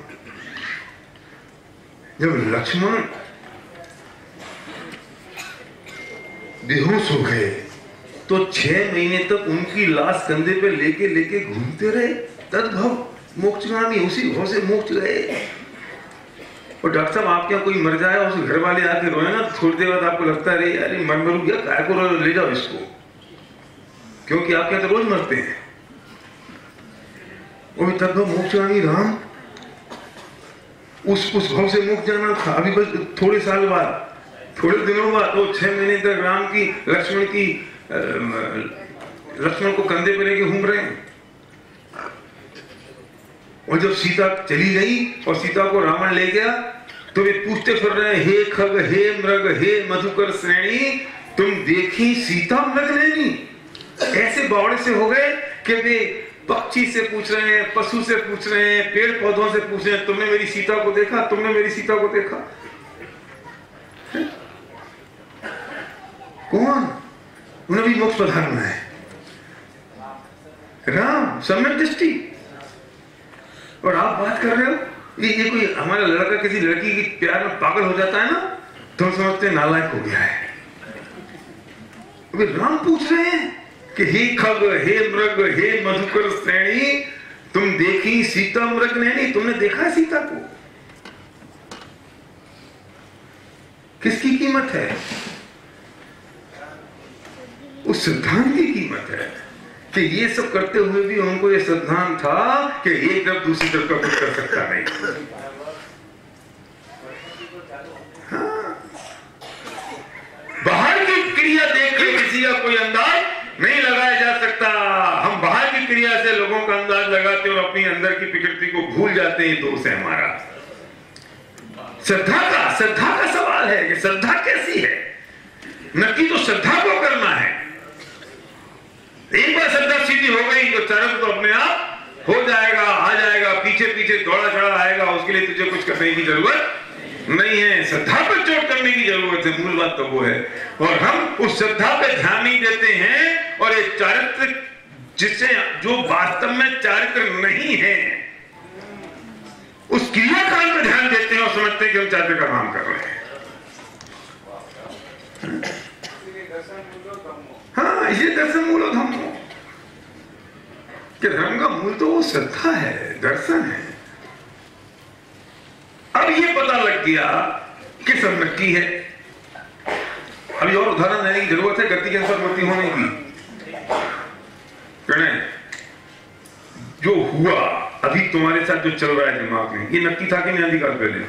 S1: जब लक्ष्मण बेहोश हो गए तो 6 महीने तक उनकी लाश कंधे पे लेके घूमते रहे। तद्भव मोक्षगामी, उसी भाव से मोक्ष गए। और डॉक्टर साहब, आपके यहाँ कोई मर जाए और उसके घर वाले आके रोए ना, थोड़ी देर बाद आपको लगता है अरे मरू गया, काय को ले जाओ इसको, क्योंकि आपके यहाँ तो रोज मरते हैं। और तद्भव मोक्षगामी राम, उस भाव से मोक्ष जाना था। अभी बस थोड़े साल बाद, थोड़े दिनों बाद, वो 6 महीने तक राम की लक्ष्मण को कंधे पे लेके घूम रहे हैं। और जब सीता चली गई और सीता को रावण ले गया, तो वे पूछते फिर रहे, हे खग, हे मृग, हे मधुकर श्रेणी, तुम देखी सीता मृग नैनी। ऐसे बावड़े से हो गए कि वे पक्षी से पूछ रहे हैं, पशु से पूछ रहे हैं, पेड़ पौधों से पूछ रहे हैं, तुमने मेरी सीता को देखा, तुमने मेरी सीता को देखा? कौन? उन्हें भी मोक्ष पधारना है। राम सम्यक दृष्टि। और आप बात कर रहे हो ये कोई हमारा लड़का किसी लड़की की प्यार में पागल हो जाता है ना, तो हम समझते हैं नालायक हो गया है। राम पूछ रहे हैं कि हे खग, हे मृग, हे मधुकर श्रेणी, तुम देखी सीता मृग नैनी, तुमने देखा है सीता को? किसकी कीमत है? उस सिद्धांत की कीमत है कि ये सब करते हुए भी उनको ये सिद्धांत था कि एक तरफ दूसरी तरफ का कुछ कर सकता नहीं। हाँ। बाहर की क्रिया देख के किसी का कोई अंदाज नहीं लगाया जा सकता। हम बाहर की क्रिया से लोगों का अंदाज लगाते और अपनी अंदर की प्रकृति को भूल जाते हैं। दोष है हमारा। श्रद्धा का सवाल है कि श्रद्धा कैसी है। नक्की तो श्रद्धा को करना है। एक बार श्रद्धा सीधी हो गई तो चरण तो अपने आप हो जाएगा, आ जाएगा। पीछे पीछे दौड़ा चढ़ा आएगा, उसके लिए तुझे कुछ करने की जरूरत नहीं है। श्रद्धा पर चोट करने की जरूरत है। मूल बात तो वो है। और हम उस श्रद्धा पे ध्यान नहीं देते हैं। और एक चारित्र जिसे जो वास्तव में चारित्र नहीं है, उस क्रियाकांड पे ध्यान देते हैं और समझते हैं कि हम चारित्र का काम कर रहे हैं। हाँ, इसे दर्शन मूलो धम्मो। कि धर्म का मूल तो वो श्रद्धा है, दर्शन है। अब ये पता लग गया कि सब नक्की है। अभी और उदाहरण देने की जरूरत है गति के अनुसार मृत्यु होने की। जो हुआ अभी तुम्हारे साथ जो चल रहा है दिमाग में, ये नक्की था कि नहीं? अधिकार पहले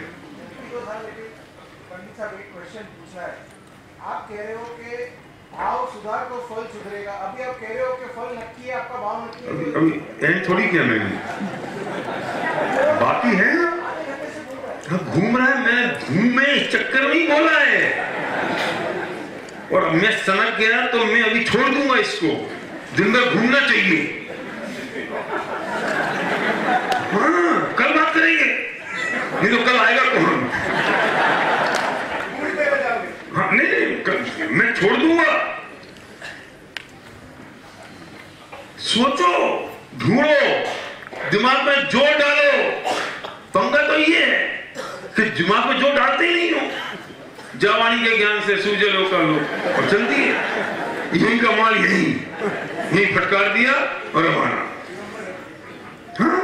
S3: आप कह रहे हो कि भाव सुधार तो फल सुधरेगा। अभी आप कह रहे हो कि फल नक्की है, आपका भाव नक्की है।
S1: अभी एंड थोड़ी किया मैंने, बाकी है। घूम रहा है, मैं घूमे इस चक्कर में ही बोला है। और मैं सनक गया तो मैं अभी छोड़ दूंगा इसको। दिन भर घूमना चाहिए। हाँ, कल बात करेंगे। नहीं तो कल आएगा कौन? हाँ, नहीं, मैं छोड़ दूंगा। सोचो, ढूंढो, दिमाग में जोर डालो। पंगा तो ये है कि दिमाग में जोर डालते ही नहीं हो। जवानी के ज्ञान से सूझे लो कर लो और चलती है। यही का माल यही फटकार दिया और रवाना। हाँ,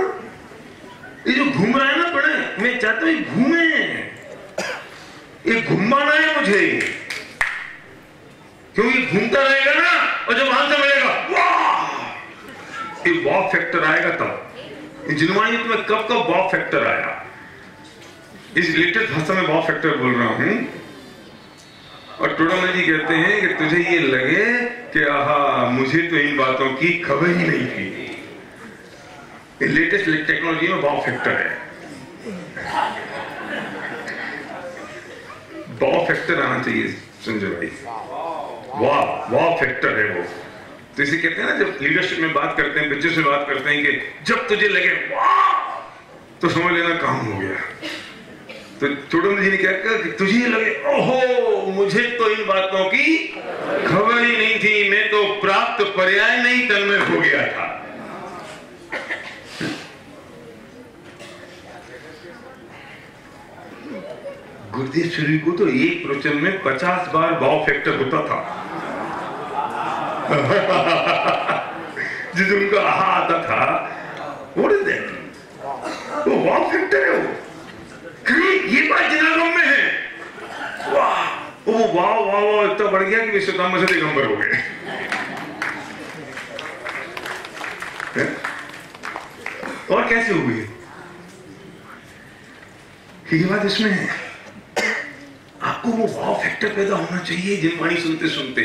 S1: ये जो घूम रहा है ना पड़े, मैं चाहता हूं घूमे। ये घुमाना है मुझे, क्योंकि घूमता रहेगा ना, और जब वहां से मिलेगा वाह, ये वाव फैक्टर आएगा तब। जिनवाणी में तुम्हें कब वाव फैक्टर आया? इस लेटेस्ट भाषा में वाव फैक्टर बोल रहा हूं। और टोडामल जी कहते हैं कि तुझे ये लगे कि आहा, मुझे तो इन बातों की खबर ही नहीं थी। ये लेटेस्ट टेक्नोलॉजी में वाव फैक्टर है। वाव फैक्टर आना चाहिए संजय भाई। वाव फैक्टर है वो। तो इसे कहते हैं ना, जब लीडरशिप में बात करते हैं, बिजनेस में बात करते हैं कि जब तुझे लगे वाह, तो समझ लेना काम हो गया। तो चोडम जी ने क्या कहा कि तुझे लगे ओहो, मुझे तो इन बातों की खबर ही नहीं थी, मैं तो प्राप्त पर्याय नहीं तन्मय हो गया था। गुरुदेव को तो एक प्रवचन में 50 बार वाव फैक्टर होता था। जिस उनका आहा आता था, व्हाट इज दैट? वो वाव फैक्टर है। वो ये बात जिनागम में है। वाह, वो वाह वाह वाह इतना बढ़ गया कि विश्वकर्मा से दिगंबर हो गए। और कैसे हो गई ये बात? इसमें है आपको वो वाव फैक्टर पैदा होना चाहिए जिनवाणी सुनते सुनते।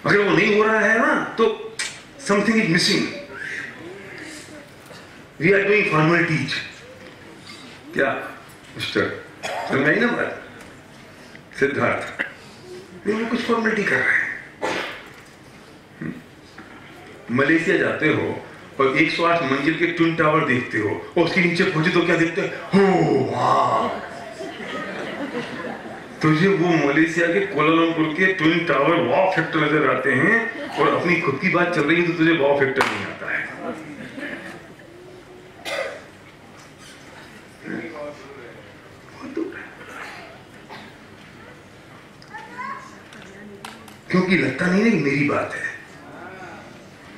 S1: अगर वो नहीं हो रहा है ना, तो something is missing. We are doing formalities. क्या मिस्टर समझ आई ना बात? सिद्धार्थ नहीं, वो कुछ फॉर्मेलिटी कर रहे हैं। मलेशिया जाते हो और 108 मंजिल के ट्विन टावर देखते हो और उसके नीचे पहुंचे तो क्या देखते हो? वाह! तुझे वो मलेशिया के कोलालमपुर के ट्विन टावर वाव फैक्टर नजर आते हैं और अपनी खुद की बात चल रही है तो तुझे वाव फैक्टर नहीं आता है। क्योंकि लगता नहीं ना कि मेरी बात है,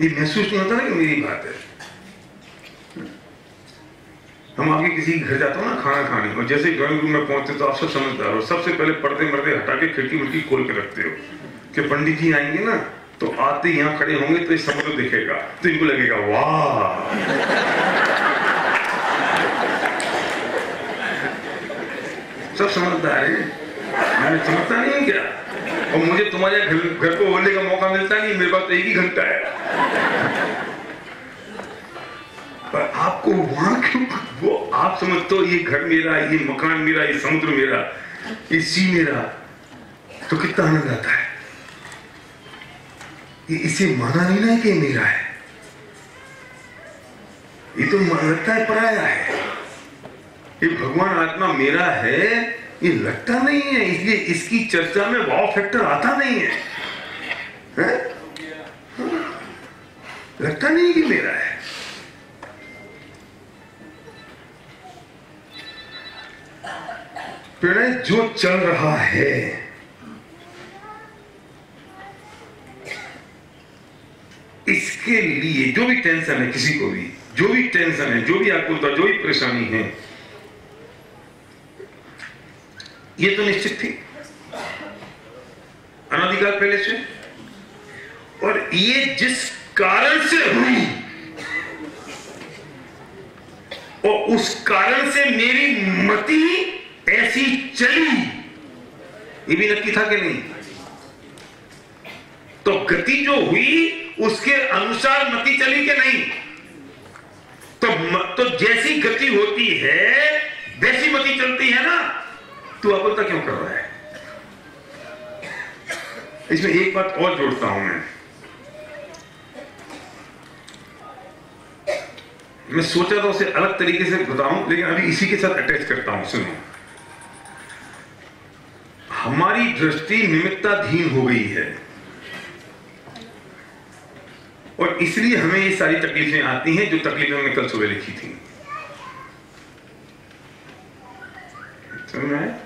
S1: ये महसूस नहीं होता ना कि मेरी बात है। हम आगे किसी घर जाते हो ना खाना खाने, और जैसे ड्राइंग रूम में पहुंचते तो आप सब समझदार हो, सबसे पहले पर्दे मर्दे हटा के खिड़की मिड़की खोल के रखते हो कि पंडित जी आएंगे ना तो आते यहाँ खड़े होंगे तो इस समुद्र दिखेगा तो इनको लगेगा वाह। सब समझदार है, मैं समझता नहीं हूँ क्या? और मुझे तुम्हारे घर को बोलने का मौका मिलता नहीं, मेरे पास तो एक ही घंटा है। पर आपको वहां क्यों, वो आप समझते हो ये घर मेरा, ये मकान मेरा, ये समुद्र मेरा, ये सी मेरा, तो कितना आनंद आता है। ये इसे माना नहीं ना कि मेरा है, ये तो लगता है पराया है। ये भगवान आत्मा मेरा है ये लगता नहीं है, इसलिए इसकी चर्चा में वाव फैक्टर आता नहीं है, लगता नहीं कि मेरा है। प्रणय जो चल रहा है इसके लिए जो भी टेंशन है, किसी को भी जो भी टेंशन है, जो भी आकुलता, जो भी परेशानी है, ये तो निश्चित थी अनादिकाल पहले से, और ये जिस कारण से हुई और उस कारण से मेरी मति ऐसी चली, ये भी नक्की था कि नहीं? तो गति जो हुई उसके अनुसार मति चली कि नहीं? तो जैसी गति होती है वैसी मति चलती है ना। तू अकुलता क्यों कर रहा है? इसमें एक बात और जोड़ता हूं मैं सोचा था उसे अलग तरीके से बताऊं, लेकिन अभी इसी के साथ अटैच करता हूं। सुनो, हमारी दृष्टि निमित्ताधीन हो गई है और इसलिए हमें ये सारी तकलीफें आती हैं जो तकलीफें हमने कल सुबह लिखी थी। समझ में आया?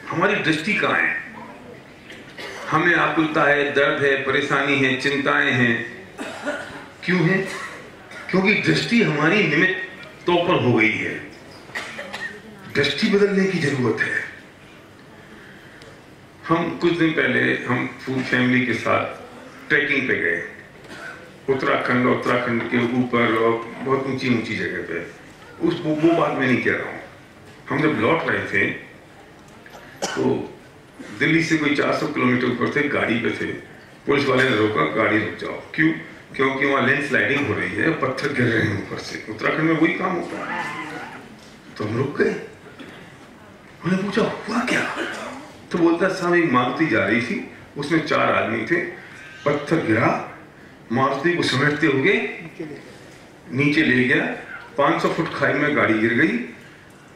S1: हमारी दृष्टि कहां है? हमें आकुलता है, दर्द है, परेशानी है, चिंताएं हैं। क्यों है? क्योंकि दृष्टि हमारी निमित्तों पर हो गई है। दृष्टि बदलने की जरूरत है। हम कुछ दिन पहले हम फुल फैमिली के साथ ट्रैकिंग पे गए, उत्तराखंड के ऊपर और बहुत ऊंची ऊंची जगह पे। वो बात मैं नहीं कह रहा हूं। हम जब लौट रहे थे तो दिल्ली से कोई 400 किलोमीटर ऊपर थे, गाड़ी पे थे। पुलिस वाले ने रोका, गाड़ी रुक जाओ। क्यों? क्योंकि वहां लैंड स्लाइडिंग हो रही है, पत्थर गिर रहे हैं ऊपर से। उत्तराखंड में वही काम होता है। तो हम रुक गए। उन्होंने पूछा हुआ क्या? तो बोलता साहब एक मारुति जा रही थी, उसमें 4 आदमी थे, पत्थर गिरा, मारुति को समेटते हुए नीचे ले गया, 500 फुट खाई में गाड़ी गिर गई,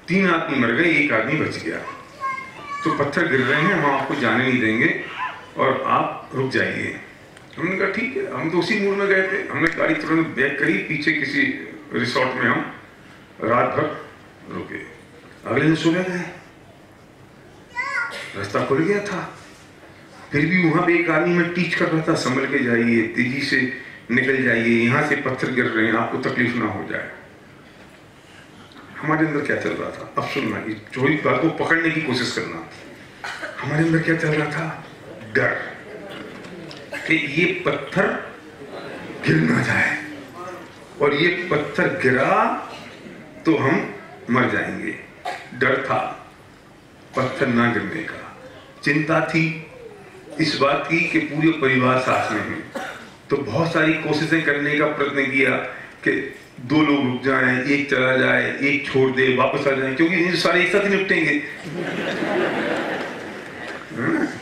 S1: 3 आदमी मर गए, 1 आदमी बच गया। तो पत्थर गिर रहे हैं, हम आपको जाने नहीं देंगे और आप रुक जाइए। हमने कहा ठीक है। हम तो उसी मूड में गए थे। हमने गाड़ी तुरंत बैक करी, पीछे किसी रिसोर्ट में हम रात भर रुके। अगले दिन सुबह गए, रास्ता खुल गया था। फिर भी वहां पे एक आदमी में टीच कर रहा था, संभल के जाइए, तेजी से निकल जाइए, यहां से पत्थर गिर रहे हैं, आपको तकलीफ ना हो जाए। हमारे अंदर क्या चल रहा था? अब सुनना, जो ही बात को पकड़ने की कोशिश करना। हमारे अंदर क्या चल रहा था? डर कि ये पत्थर गिर ना जाए, और ये पत्थर गिरा तो हम मर जाएंगे। डर था पत्थर ना गिरने का। चिंता थी इस बात की कि पूरे परिवार साथ में है। तो बहुत सारी कोशिशें करने का प्रयत्न किया कि दो लोग रुक जाएं, एक चला जाए, एक छोड़ दे, वापस आ जाए, क्योंकि ये सारे एक साथ ही निपटेंगे।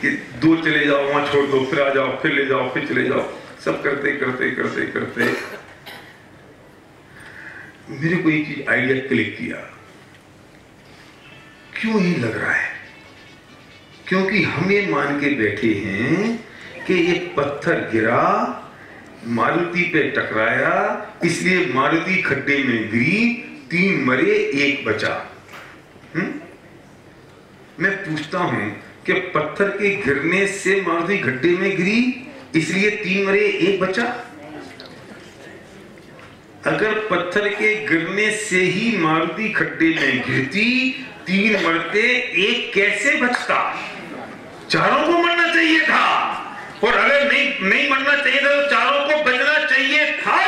S1: कि दो चले जाओ, वहां छोड़ दो, फिर आ जाओ, फिर ले जाओ, फिर चले जाओ, सब करते करते करते करते मेरे को एक चीज आइडिया क्लिक किया। क्यों ही लग रहा है? क्योंकि हम ये मान के बैठे हैं कि ये पत्थर गिरा, मारुति पे टकराया, इसलिए मारुति खड्डे में गिरी, 3 मरे 1 बचा। मैं पूछता हूं कि पत्थर के गिरने से मारुति गड्ढे में गिरी, इसलिए 3 मरे 1 बचा? अगर पत्थर के गिरने से ही मारुति खड्डे में गिरती, 3 मरते 1 कैसे बचता? चारों को मरना चाहिए था, और अगर नहीं मरना चाहिए था तो चारों को बचना चाहिए था।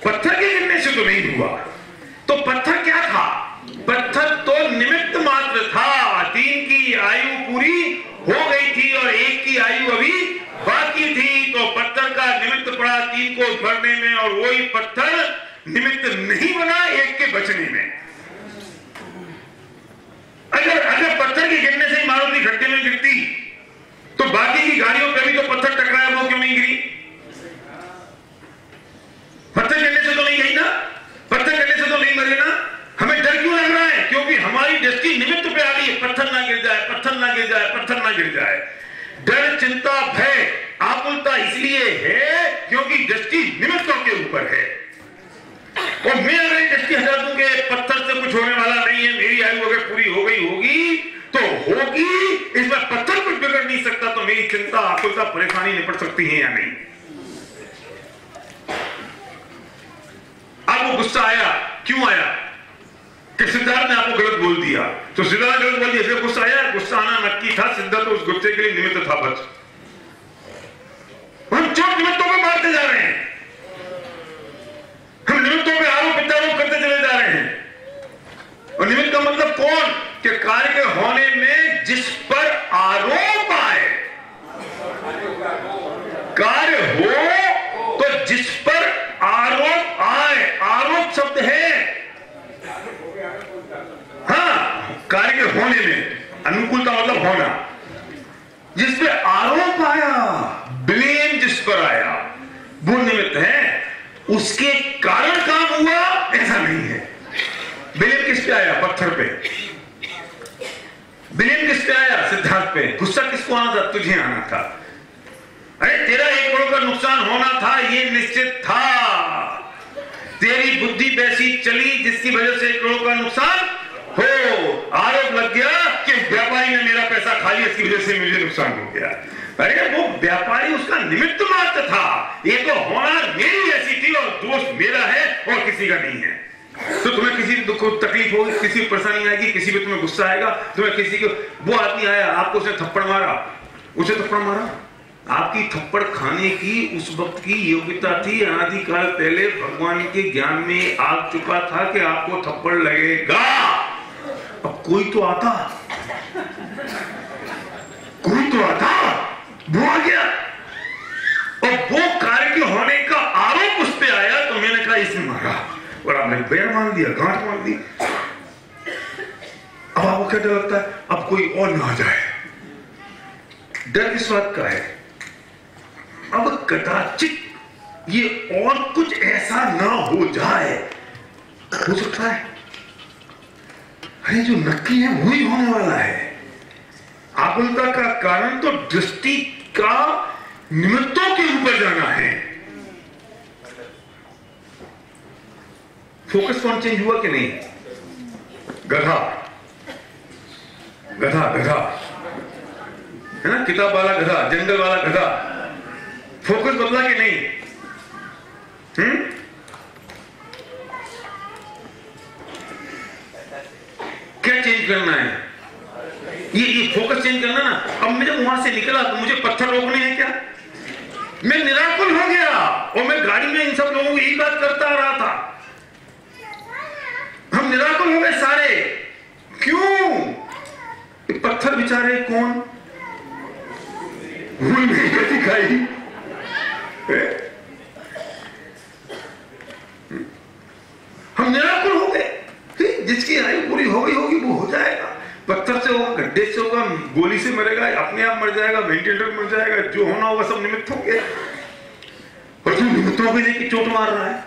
S1: पत्थर के गिरने से तो नहीं हुआ, तो पत्थर क्या था? पत्थर तो निमित्त मात्र था। 3 की आयु पूरी हो गई थी और 1 की आयु अभी बाकी थी, तो पत्थर का निमित्त पड़ा 3 को भरने में, और वही पत्थर निमित्त नहीं बना 1 के बचने में। अगर पत्थर के गिरने से ही मारुति खड्डे में गिरती, तो बाकी की गाड़ियों पे भी तो पत्थर टकराया, वो क्यों नहीं गिरी? पत्थर गिरने से तो नहीं गई ना, पत्थर गिरने से तो नहीं मरे ना। हमें डर क्यों लग रहा है? क्योंकि हमारी दृष्टि निमित्त पे आ गई है, पत्थर ना गिर जाए, पत्थर ना गिर जाए, पत्थर ना गिर जाए। डर, चिंता, भय, आकुलता इसलिए है क्योंकि दृष्टि निमित्तों के ऊपर है। और मैं अगर दृष्टि हटा दूं कि पत्थर से कुछ होने वाला नहीं है, मेरी आयु अगर पूरी हो गई होगी तो होगी, इसमें पत्थर कुछ बिगड़ नहीं सकता, तो मेरी चिंता, आकुलता, परेशानी निपट सकती है या नहीं? आपको गुस्सा आया, क्यों आया? कि सिद्धार्थ ने आपको गलत बोल दिया, तो सिद्धार्थ गलत बोल दिया इसलिए गुस्सा आया। गुस्सा आना नक्की था, सिद्धार्थ उस गुस्से के लिए निमित्त था बस। हम चोट निमित्तों को मारते जा रहे हैं, हम निमित्तों पे आरोप प्रत्यारोप करते चले जा रहे हैं। और निमित्त का मतलब कौन? कि कार्य के होने में जिस पर आरोप आए, कार्य हो तो जिस पर आरोप आए, आरोप शब्द है। हाँ, कार्य के होने में अनुकूलता मतलब होना, जिस पे आरोप आया, ब्लेम जिस पर आया, वो निमित्त है। उसके कारण काम हुआ ऐसा नहीं है। ब्लेम किस पे आया? पत्थर पे। ब्लेम किस पे आया? सिद्धार्थ पे। गुस्सा किसको आना था? तुझे आना था। अरे तेरा 1 करोड़ का नुकसान होना था, ये निश्चित था। तेरी बुद्धि वैसी चली जिसकी वजह से 1 करोड़ का नुकसान हो। आरोप लग गया कि व्यापारी ने मेरा पैसा खा लिया, इसकी वजह से मुझे नुकसान हो गया। अरे वो व्यापारी उसका निमित्त मात्र था, ये तो होना मेरी ऐसी थी और दोष मेरा है और किसी का नहीं है। तो तुम्हें किसी दुख तकलीफ होगी, किसी परेशानी आएगी, किसी पे तुम्हें गुस्सा आएगा, तुम्हें किसी को, वो आदमी आया आपको उसने थप्पड़ मारा, उसे थप्पड़ मारा, आपकी थप्पड़ खाने की उस वक्त की योग्यता थी। अनादिकाल पहले भगवान के ज्ञान में आ चुका था कि आपको थप्पड़ लगेगा। अब कोई तो आता, कोई तो आता, वो आ गया और वो कार्य के होने का आरोप उस पे आया, तो मैंने कहा इसने मारा, और आपने पैर मान दिया, गांठ मान दी। अब आपको क्या डर लगता है? अब कोई और ना आ जाए। डर किस बात का है? अब कदाचित ये और कुछ ऐसा ना हो जाए, हो सकता है। अरे जो नक्की है वही होने वाला है। आकुलता का कारण तो दृष्टि का निमित्तों के ऊपर जाना है। फोकस कौन चेंज हुआ कि नहीं? गधा, गधा, गधा है ना, किताब वाला गधा, जंगल वाला गधा। फोकस बदला कि नहीं? क्या चेंज करना है? ये फोकस चेंज करना ना। अब मैं जब वहां से निकला तो मुझे पत्थर रोकने हैं क्या? मैं निराकुल हो गया और मैं गाड़ी में इन सब लोगों को यही बात करता रहा था। हम निराकुल हो गए सारे। क्यों? पत्थर बेचारे कौन? भूल नहीं दिखाई। डिक्टेटर बन जाएगा, जो होना होगा सब निमित्त होंगे। और तू निमित्तों को लेके चोट मार रहा है,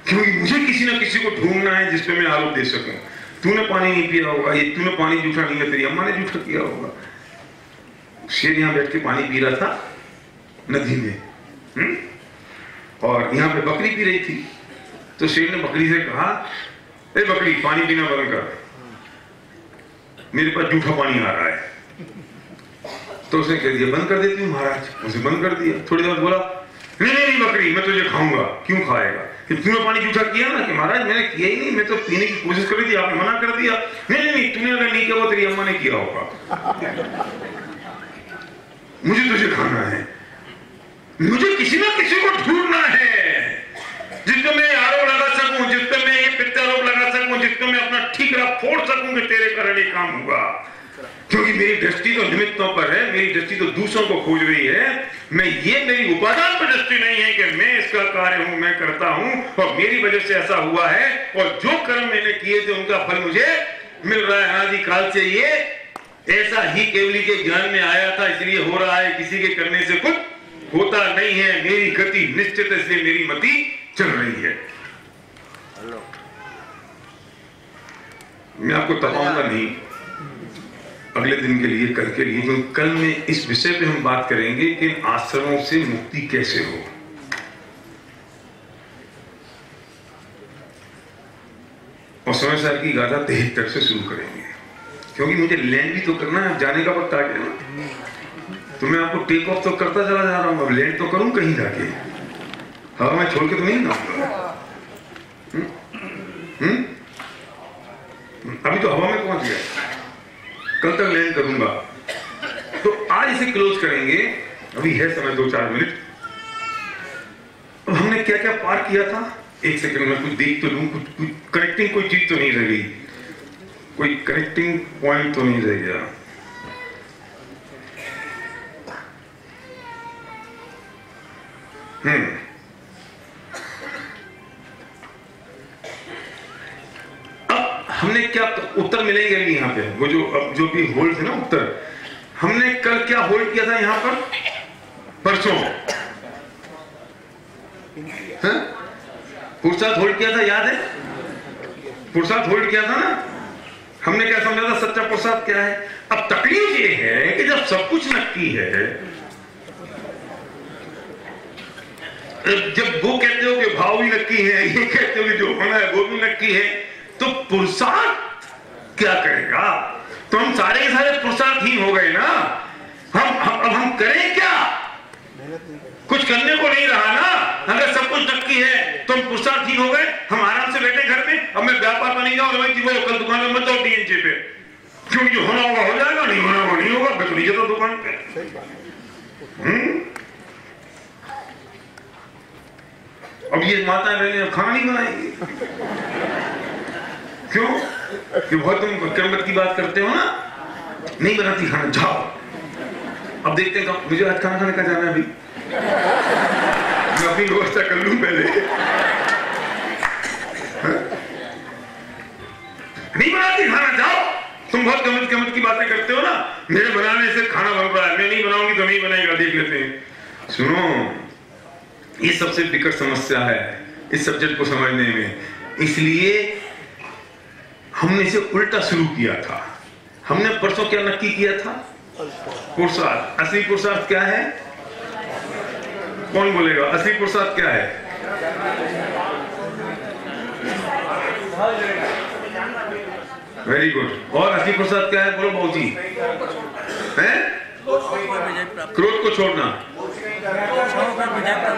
S1: क्योंकि मुझे किसी ना किसी को ढूंढना है जिसपे मैं आरोप दे सकूं। तूने पानी नहीं पिया होगा, ये तूने पानी जूठा नहीं है, तेरी अम्मा ने जूठा किया होगा। शेर यहां बैठ के पानी पी रहा था नदी में, और यहां पे बकरी पी रही थी। तो शेर ने बकरी से कहा, ए बकरी पानी पीना बंद कर, मेरे पास जूठा पानी आ रहा है। तो उसने कह दिया बंद कर देती हूँ महाराज। उसे बंद कर दिया। थोड़ी देर बोला, नहीं नहीं बकरी, मैं तुझे खाऊंगा। क्यों खाएगा? कि तूने पानी जूठा किया ना। कि महाराज मैंने किया ही नहीं, मैं तो पीने की कोशिश कर रही थी, आपने मना कर दिया। नहीं नहीं नहीं, तूने अगर नहीं किया वो तेरी अम्मा ने किया होगा, मुझे तुझे खाना है। मुझे किसी ना किसी को ढूंढना है जिसको मैं आरोप लगा सकूं, जिसपे मैं ये प्रत्यारोप लगा सकूं, जिसको मैं अपना ठीकरा फोड़ सकूं कि तेरे कारण ये काम हुआ। क्योंकि मेरी दृष्टि तो निमित्तों पर है, मेरी दृष्टि तो दूसरों को खोज रही है। मैं ये मेरी उपादान पर दृष्टि नहीं है कि मैं इसका कार्य हूं, मैं करता हूं और मेरी वजह से ऐसा हुआ है, और जो कर्म मैंने किए थे उनका फल मुझे मिल रहा है अनादि काल से। ये ऐसा ही केवली के ज्ञान में आया था, इसलिए हो रहा है। किसी के करने से कुछ होता नहीं है। मेरी गति निश्चित है, इसलिए मेरी मति चल रही है। मैं आपको तपाऊंगा नहीं अगले दिन के लिए, कल के लिए, क्योंकि कल में इस विषय पे हम बात करेंगे कि इन आश्रमों से मुक्ति कैसे हो। और समय साहब की गाथा 73 से शुरू करेंगे, क्योंकि मुझे लैंड भी तो करना है। जाने का वक्त आ गया ना, तो मैं आपको टेक ऑफ तो करता चला जा रहा हूं, अब लैंड तो करूं कहीं जाके, हवा में छोड़ के तो नहीं जाऊंगा। अभी तो हवा में पहुंच गया, कल तक लैंड करूंगा। तो आज इसे क्लोज करेंगे, अभी है समय 2-4 मिनट। अब हमने क्या क्या पार किया था, एक सेकंड में कुछ देख तो लूं, कुछ कनेक्टिंग कोई चीज तो नहीं रह गई, कोई कनेक्टिंग पॉइंट तो नहीं रह गया। अब हमने क्या उत्तर मिलेंगे अभी यहाँ पे, वो जो भी होल्ड थे ना उत्तर, हमने कल क्या होल्ड किया था यहाँ पर, परसों पुरुषार्थ होल्ड किया था, याद है? पुरुषार्थ होल्ड किया था ना। हमने क्या समझा था सच्चा पुरुषार्थ क्या है। अब तकलीफ ये है कि जब सब कुछ नक्की है, जब वो कहते हो कि भाव भी नक्की है, ये कहते हो कि जो होना है वो भी नक्की है, तो पुरुषार्थ क्या करेगा? तो हम सारे के सारे पुरुषार्थहीन हो गए ना। अब हम करें क्या? कुछ करने को नहीं रहा ना। अगर सब कुछ नक्की है तो हम पुरुषार्थहीन हो गए। हम आराम से बैठे घर में, अब मैं व्यापार पर नहीं जाऊं, वो कल दुकान में मत जाओ डीएनजे पे, क्योंकि जो होना होगा हो जाएगा, नहीं होना होगा नहीं होगा, मैं तो नहीं जाता दुकान पे। अब ये माता बहने खाना नहीं बनाएंगी, क्यों? कि बहुत तुम कर्मत की बात करते हो ना, नहीं बनाती खाना, जाओ। अब देखते हैं, मुझे आज खाना खाने का जाना है, अभी मैं अपनी व्यवस्था कर लूं पहले। नहीं बनाती खाना, जाओ। तुम बहुत कमत की बातें करते हो ना, मेरे बनाने से खाना बन रहा है, मैं नहीं बनाऊंगी तो नहीं बनेगा, देख लेते हैं। सुनो, ये सबसे विकट समस्या है इस सब्जेक्ट को समझने में। इसलिए हमने इसे उल्टा शुरू किया था। हमने परसों क्या नक्की किया था? पुरुषार्थ। असली पुरुषार्थ क्या है? कौन बोलेगा? असली पुरुषार्थ क्या है? Very good. और असली पुरुषार्थ क्या है? बोलो बहुत ही है। क्रोध को छोड़ना,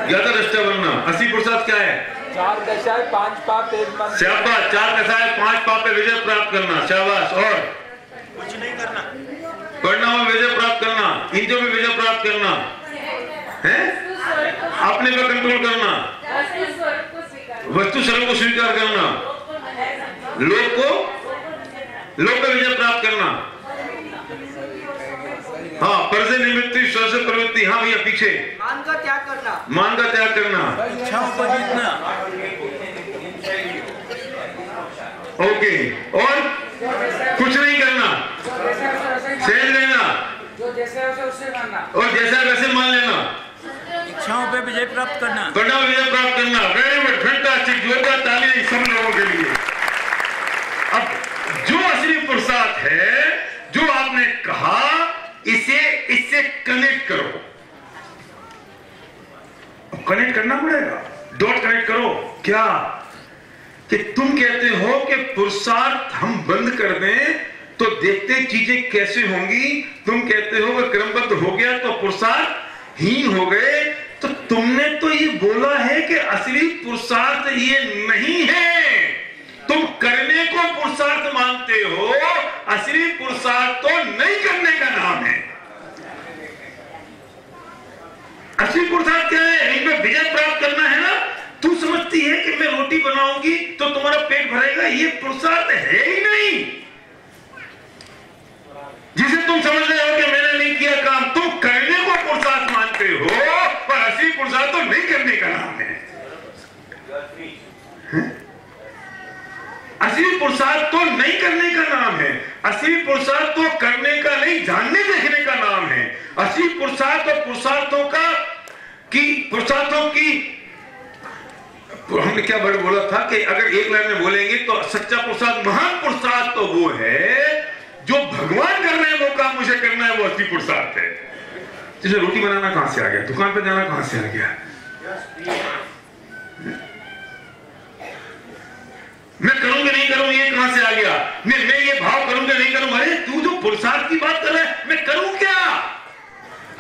S1: ज्यादा दृष्टा बनना। असली पुरुषार्थ क्या है?
S4: 4 दशाएं 5 पाप 1 मन।
S1: शाबाश। 4 दशाएं 5 पाप पे विजय प्राप्त करना, शाबाश। और
S2: कुछ नहीं करना,
S1: पढ़ना में विजय प्राप्त करना, इंद्रियों में विजय प्राप्त करना है, अपने पर कंट्रोल करना, वस्तु स्वरूप को स्वीकार करना, लोक पे विजय प्राप्त करना। हाँ, परसे निवृत्ति, स्व से प्रवृत्ति। हाँ भैया पीछे।
S4: मान का त्याग करना,
S1: मान का त्याग करना,
S2: इच्छाओं को जीतना।
S1: ओके। और कुछ नहीं करना, सहज रहना,
S2: मानना
S1: और जैसा वैसे मान लेना,
S4: इच्छाओं पे विजय प्राप्त करना,
S1: बड़ा विजय प्राप्त करना। वेरी गुड, फैंटास्टिक, जोरदार ताली सब लोगों के लिए। अब जो असली पुरुषार्थ है, जो आपने कहा, इससे कनेक्ट करो। कनेक्ट करना पड़ेगा, डॉट कनेक्ट करो। क्या कि तुम कहते हो कि पुरुषार्थ हम बंद कर दें तो देखते चीजें कैसे होंगी। तुम कहते हो कि क्रमबद्ध हो गया तो पुरुषार्थ हीन हो गए। तो तुमने तो ये बोला है कि असली पुरुषार्थ ये नहीं है। तुम करने को पुरुषार्थ मानते हो, असली पुरुषार्थ तो नहीं करने का नाम है। असली पुरुषार्थ क्या है? इनमें विजय प्राप्त करना है ना। तू समझती है कि मैं रोटी बनाऊंगी तो तुम्हारा पेट भरेगा, ये पुरुषार्थ है ही नहीं। जिसे तुम समझ रहे हो कि मैंने नहीं किया काम, तुम करने को पुरुषार्थ मानते हो, पर असली पुरुषार्थ तो नहीं करने का नाम है। असली पुरुषार्थ तो नहीं करने का नाम है। असली पुरुषार्थ तो करने का नहीं, जानने देखने का नाम है। असली पुरुषार्थ और पुरुषार्थों की हमने क्या वर्ड बोला था कि अगर एक लाइन में बोलेंगे तो सच्चा पुरुषार्थ, महान पुरुषार्थ तो वो है जो भगवान कर रहे हैं, वो काम मुझे करना है, वो असली पुरुषार्थ है। जैसे रोटी बनाना कहां से आ गया, दुकान पर जाना कहां से आ गया, मैं करूंगा नहीं करूं ये कहां से आ गया, मैं ये भाव करूंगा नहीं करूं। अरे तू जो पुरुषार्थ की बात कर रहा है, मैं करूं क्या?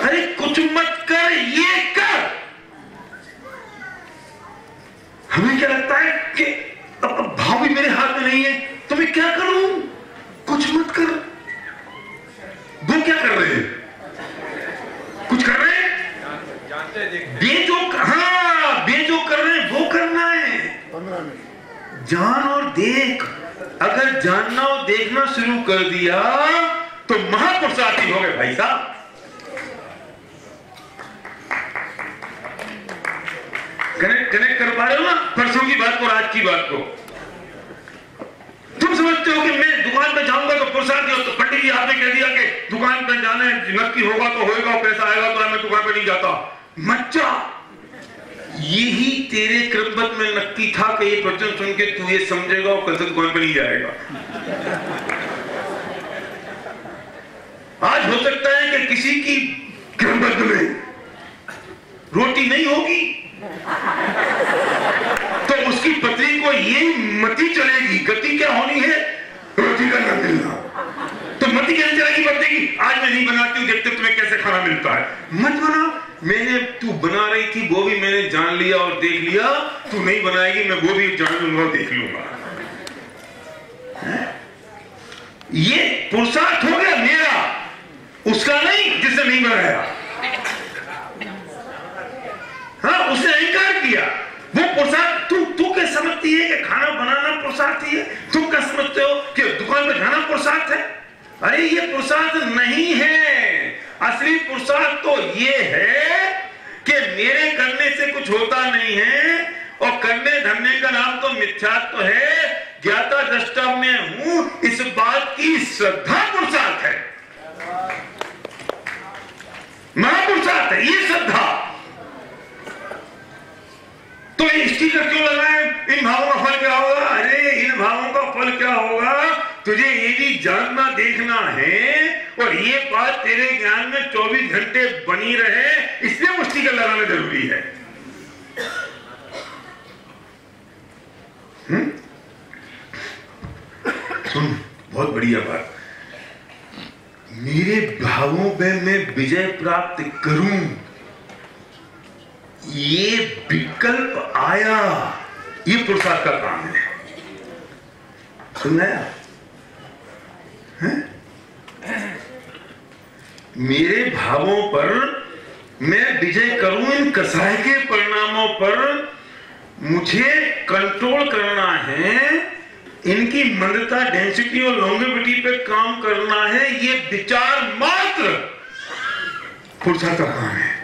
S1: अरे कुछ मत कर, ये कर। हमें क्या लगता है कि अब भाव भी मेरे हाथ में नहीं है तो मैं क्या करूं? कुछ मत कर। वो क्या कर रहे हैं? कुछ कर रहे हैं, बेजो कर रहे हैं, वो करना है। जान और देख। अगर जानना और देखना शुरू कर दिया तो महापुरुषार्थी हो गए भाई साहब। कनेक्ट कर पा रहे हो ना परसों की बात को और आज की बात को? तुम समझते हो कि मैं दुकान पे जाऊंगा तो पुरुषार्थी हो, तो पंडित जी आपने कह दिया कि दुकान पे जाना है, नक्की होगा तो होएगा, पैसा आएगा तो मैं दुकान पे नहीं जाता। मत जा। यही तेरे क्रमबद्ध में नक्की था कि ये वचन सुन के तू ये समझेगा और कल से दुकान पे नहीं जाएगा। आज हो सकता है कि किसी की क्रमबद्ध में रोटी नहीं होगी तो उसकी पत्नी को ये मति चलेगी, गति क्या होनी है? रोटी का न मिलना। तो मति कैसे चलेगी पत्नी की? आज मैं नहीं बनाती हूँ, देखते तुम्हें कैसे खाना मिलता है। मत बना। तू बना रही थी वो भी मैंने जान लिया और देख लिया, तू नहीं बनाएगी, मैं वो भी जान लूंगा और देख लूंगा। ये पुरुषार्थ हो गया मेरा, उसका नहीं जिसने नहीं बनाया। हाँ, उसने इनकार किया। वो पुरुषार्थ तू क्या समझती है कि खाना बनाना पुरुषार्थ ही है? तुम क्या समझते हो कि दुकान पे जाना पुरुषार्थ है? अरे ये पुरुषार्थ नहीं है। असली पुरुषार्थ तो ये है कि मेरे करने से कुछ होता नहीं है और करने धरने का नाम तो मिथ्यात्व है। ज्ञाता दृष्टा में हूं, इस बात की श्रद्धा पुरुषार्थ है, महापुरुषार्थ है ये श्रद्धा। तो ये स्टीकर क्यों लगाए? इन भावों का फल क्या होगा? अरे इन भावों का फल क्या होगा? तुझे ये भी जानना देखना है और ये बात तेरे ज्ञान में 24 घंटे बनी रहे, इसलिए वो स्टीकर लगाना जरूरी है। सुन, बहुत बढ़िया बात। मेरे भावों में मैं विजय प्राप्त करूं, ये विकल्प आया, ये पुरुषार्थ का काम है। सुनाया? मेरे भावों पर मैं विजय करूं, इन कसाय के परिणामों पर मुझे कंट्रोल करना है, इनकी मंदता, डेंसिटी और लॉन्गेविटी पे काम करना है। ये विचार मात्र पुरुषार्थ का काम है।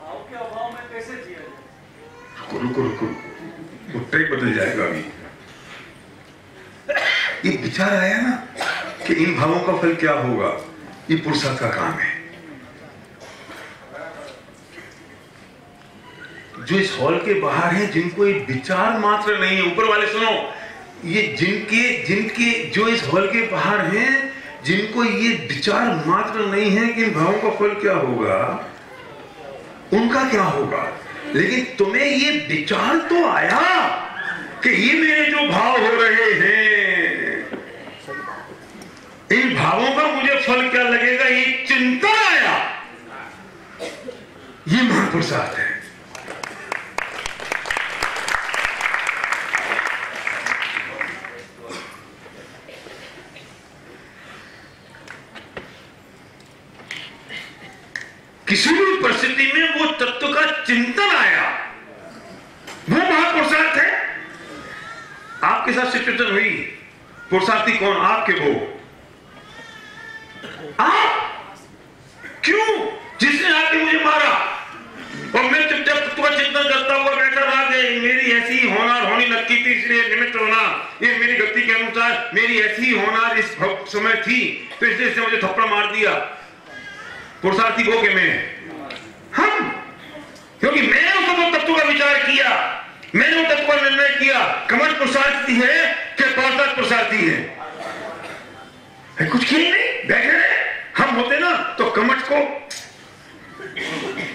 S2: भाव के अभाव में कैसे जिया जाए?
S1: रुको रुको, वो ट्रैक बदल जाएगा अभी। ये विचार आया ना कि इन भावों का फल क्या होगा, ये पुरुषार्थ का काम है। जो इस हॉल के बाहर हैं, जिनको ये विचार मात्र नहीं है, ऊपर वाले सुनो, ये जिनके जो इस हॉल के बाहर हैं, जिनको ये विचार मात्र नहीं है कि इन भावों का फल क्या होगा, उनका क्या होगा, लेकिन तुम्हें ये विचार तो आया कि ये मेरे जो भाव हो रहे हैं, इन भावों का मुझे फल क्या लगेगा, ये चिंता आया, ये महापुरुषार्थ है। किसी भी परिस्थिति में वो तत्व का चिंतन आया, वो महापुरुषार्थ है। आपके साथ सिचुएशन हुई, पुरुषार्थी कौन? आपके वो आप। क्यों? जिसने आके मुझे मारा और मैं चुपचाप तत्व का चिंतन करता हुआ बैठा रहा कि मेरी ऐसी होनार होनी लगती थी, इसलिए निमित्त होना, ये मेरी गलती के अनुसार मेरी ऐसी होनार इस समय थी, तो इसलिए इसने मुझे थप्पड़ मार दिया। पुरुषार्थी वो के मैं, हम, क्योंकि मैंने उस तत्व का विचार किया, मैंने उस तत्व का निर्णय किया। कमठ पुरुषार्थी है कि पुरुषार्थ पुरुषार्थी है? कुछ किया नहीं, बैठे रहे। हम होते ना तो कमठ को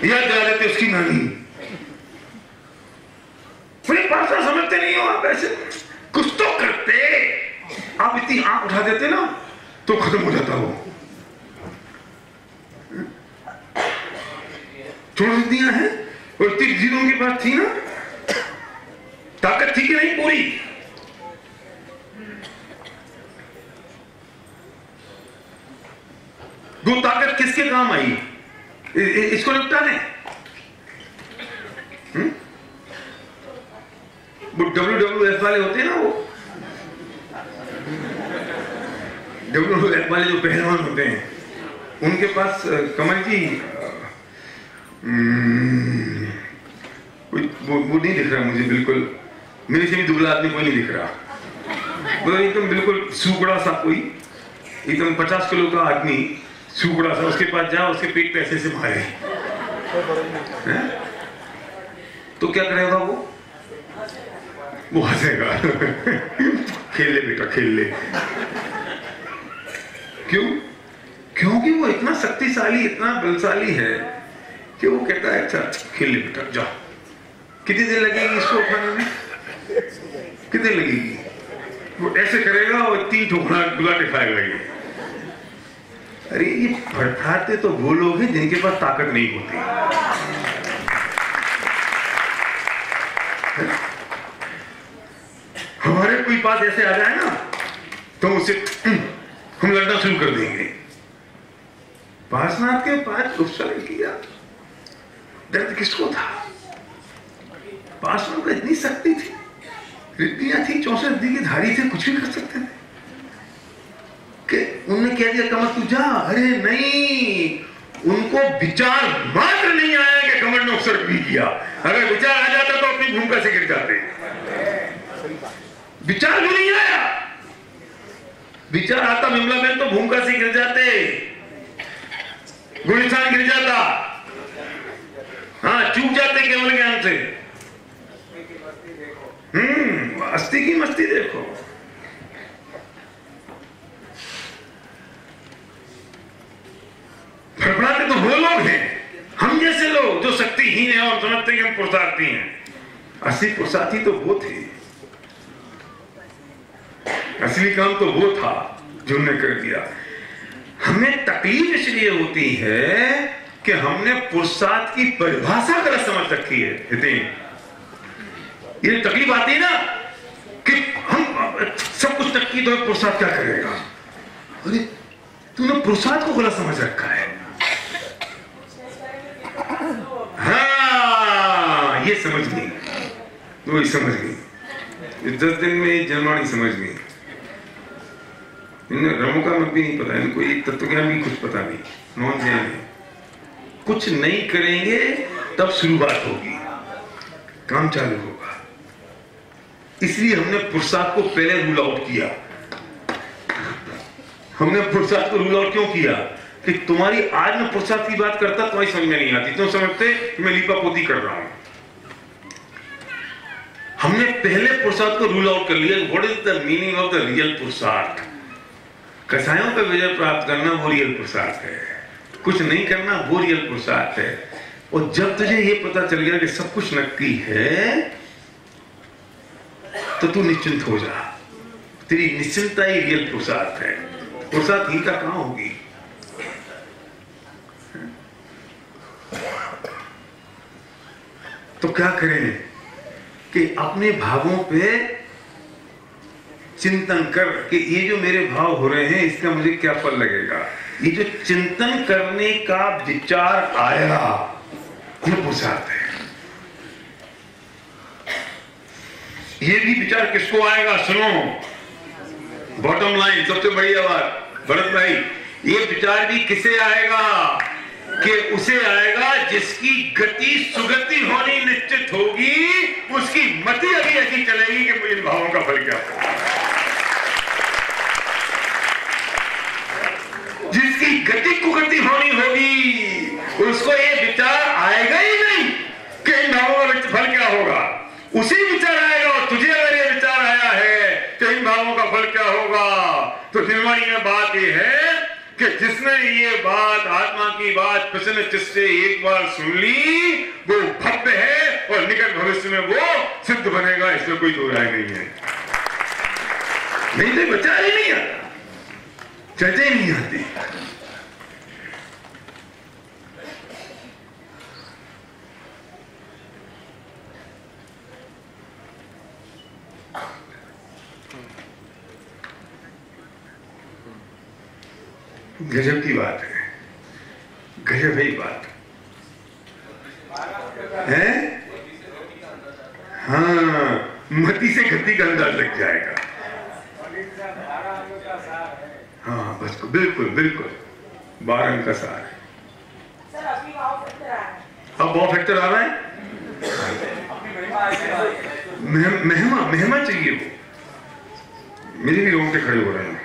S1: याद दिला देते उसकी नानी। फिर पासा समझते नहीं हो आप, ऐसे कुछ तो करते। आप इतनी आंख उठा देते ना तो खत्म हो जाता वो। छोड़ दिया है, और इतनी जीरों के पास थी ना, ताकत थी कि नहीं पूरी? वो ताकत किसके काम आई? इसको निपटा दें। वो WWF वाले होते हैं ना, वो WWF वाले जो पहलवान होते हैं, उनके पास कमल जी वो नहीं दिख रहा मुझे, बिल्कुल मेरे से भी दुबला आदमी कोई नहीं दिख रहा। वो एकदम बिल्कुल सुकड़ा सा, कोई एकदम 50 किलो का आदमी सुकड़ा सा, उसके पास जाओ, उसके पेट पे ऐसे से मारे, तो क्या करेगा वो हंसेगा। खेल ले बेटा, खेल ले। क्यों? क्योंकि वो इतना शक्तिशाली, इतना बलशाली है कि वो कहता है अच्छा खेल ले बेटा, जाओ। कितनी देर लगेगी इसको उठाने में? कितनी लगेगी? वो ऐसे करेगा और 3 ठोकरा गुलाटे खाएगा ये। अरे ये फड़फड़ाते तो वो लोग हैं जिनके पास ताकत नहीं होती। हमारे कोई पास ऐसे आ जाए ना तो उसे हम लड़ना शुरू कर देंगे। पार्श्वनाथ के पास उपचार किया, दर्द किसको था? पार्श्वनाथ को इतनी शक्ति थी, रिद्धियां थी, 64 रिद्धि की धारी थे, कुछ भी कर सकते थे। कि उन्होंने कह दिया कमर तू जा। अरे नहीं, उनको विचार मात्र नहीं आया कि कमर ने अवसर भी किया। अगर विचार आ जाता तो अपनी भूमिका से गिर जाते। विचार भी नहीं आया। विचार आता विमला बहन तो भूमिका से गिर जाते, गुणस्थान गिर जाता, हाँ चूक जाते केवल ज्ञान से। अस्थि की मस्ती देखो। फड़फड़ाते तो वो लोग हैं, हम जैसे लोग जो शक्तिहीन हैं और समझते हैं हम पुरुषार्थी हैं। असली पुरुषार्थी तो वो थे, असली काम तो वो था जो उन्होंने कर दिया। हमें तकलीफ इसलिए होती है कि हमने पुरुषार्थ की परिभाषा गलत समझ रखी है। ये तकलीफ आती है ना कि हम सब कुछ तक की तो पुरुषार्थ क्या करेगा। अरे तूने पुरुषार्थ को गलत समझ रखा है। हाँ ये समझ गई, वो ही समझ गई। 10 दिन में जनवाणी समझ गई। इन्हें रमो का मत भी नहीं पता, इनको एक तत्व ज्ञान भी कुछ पता नहीं, नॉन जैन है। कुछ नहीं करेंगे तब शुरुआत होगी। काम चालू होगा। इसलिए हमने पुरुषार्थ को पहले रूल आउट किया। हमने पुरुषार्थ को रूल आउट क्यों किया कि तुम्हारी, आज मैं पुरुषार्थ की बात करता तुम्हारी समझ में नहीं आती, तुम समझते कि मैं लीपा पोती कर रहा हूं। हमने पहले पुरुषार्थ को रूल आउट कर लिया। What is the meaning of the real पुरुषार्थ? कसायों पर विजय प्राप्त करना वो रियल पुरुषार्थ है, कुछ नहीं करना वो रियल पुरुषार्थ है। और जब तुझे ये पता चल गया कि सब कुछ नकली है तो तू निश्चिंत हो जा। तेरी निश्चिंतता ही रियल पुरुषार्थ है। पुरुषार्थहीनता कहां होगी? तो क्या करें कि अपने भावों पे चिंतन कर कि ये जो मेरे भाव हो रहे हैं इसका मुझे क्या फल लगेगा। ये जो चिंतन करने का विचार आया ये पुरुषार्थ है। ये भी विचार किसको आएगा? सुनो, बॉटम लाइन सबसे बड़ी बात भरत भाई, ये विचार भी किसे आएगा कि उसे आएगा जिसकी गति सुगति होनी निश्चित होगी, उसकी मति अभी ऐसी चलेगी कि मुझे इन भावों का फल क्या होगा। जिसकी गति कुगति होनी होगी उसको ये विचार आएगा ही नहीं कि इन भावों का फल क्या होगा। उसी विचार आएगा। और तुझे अगर ये विचार आया है तो इन भावों का फल क्या होगा, तो निर्वाणी में बात ये है कि जिसने ये बात, आत्मा की बात प्रसन्न चित्त से एक बार सुन ली वो भव्य है और निकट भविष्य में वो सिद्ध बनेगा, इसमें कोई दो राय नहीं है। नहीं तो विचार ही नहीं आता, चर्चा ही नहीं आती। गजब की बात है, गजब ही बात है। हाँ, मति से गति का अंदाज लग जाएगा। हाँ बस बिल्कुल बिल्कुल 12 अंक का सार है।
S5: सर अभी भाव फैक्टर आ रहा है।
S1: अब भाव फैक्टर आ रहा है। महिमा चाहिए वो। मेरे भी रोंगटे खड़े हो रहे हैं।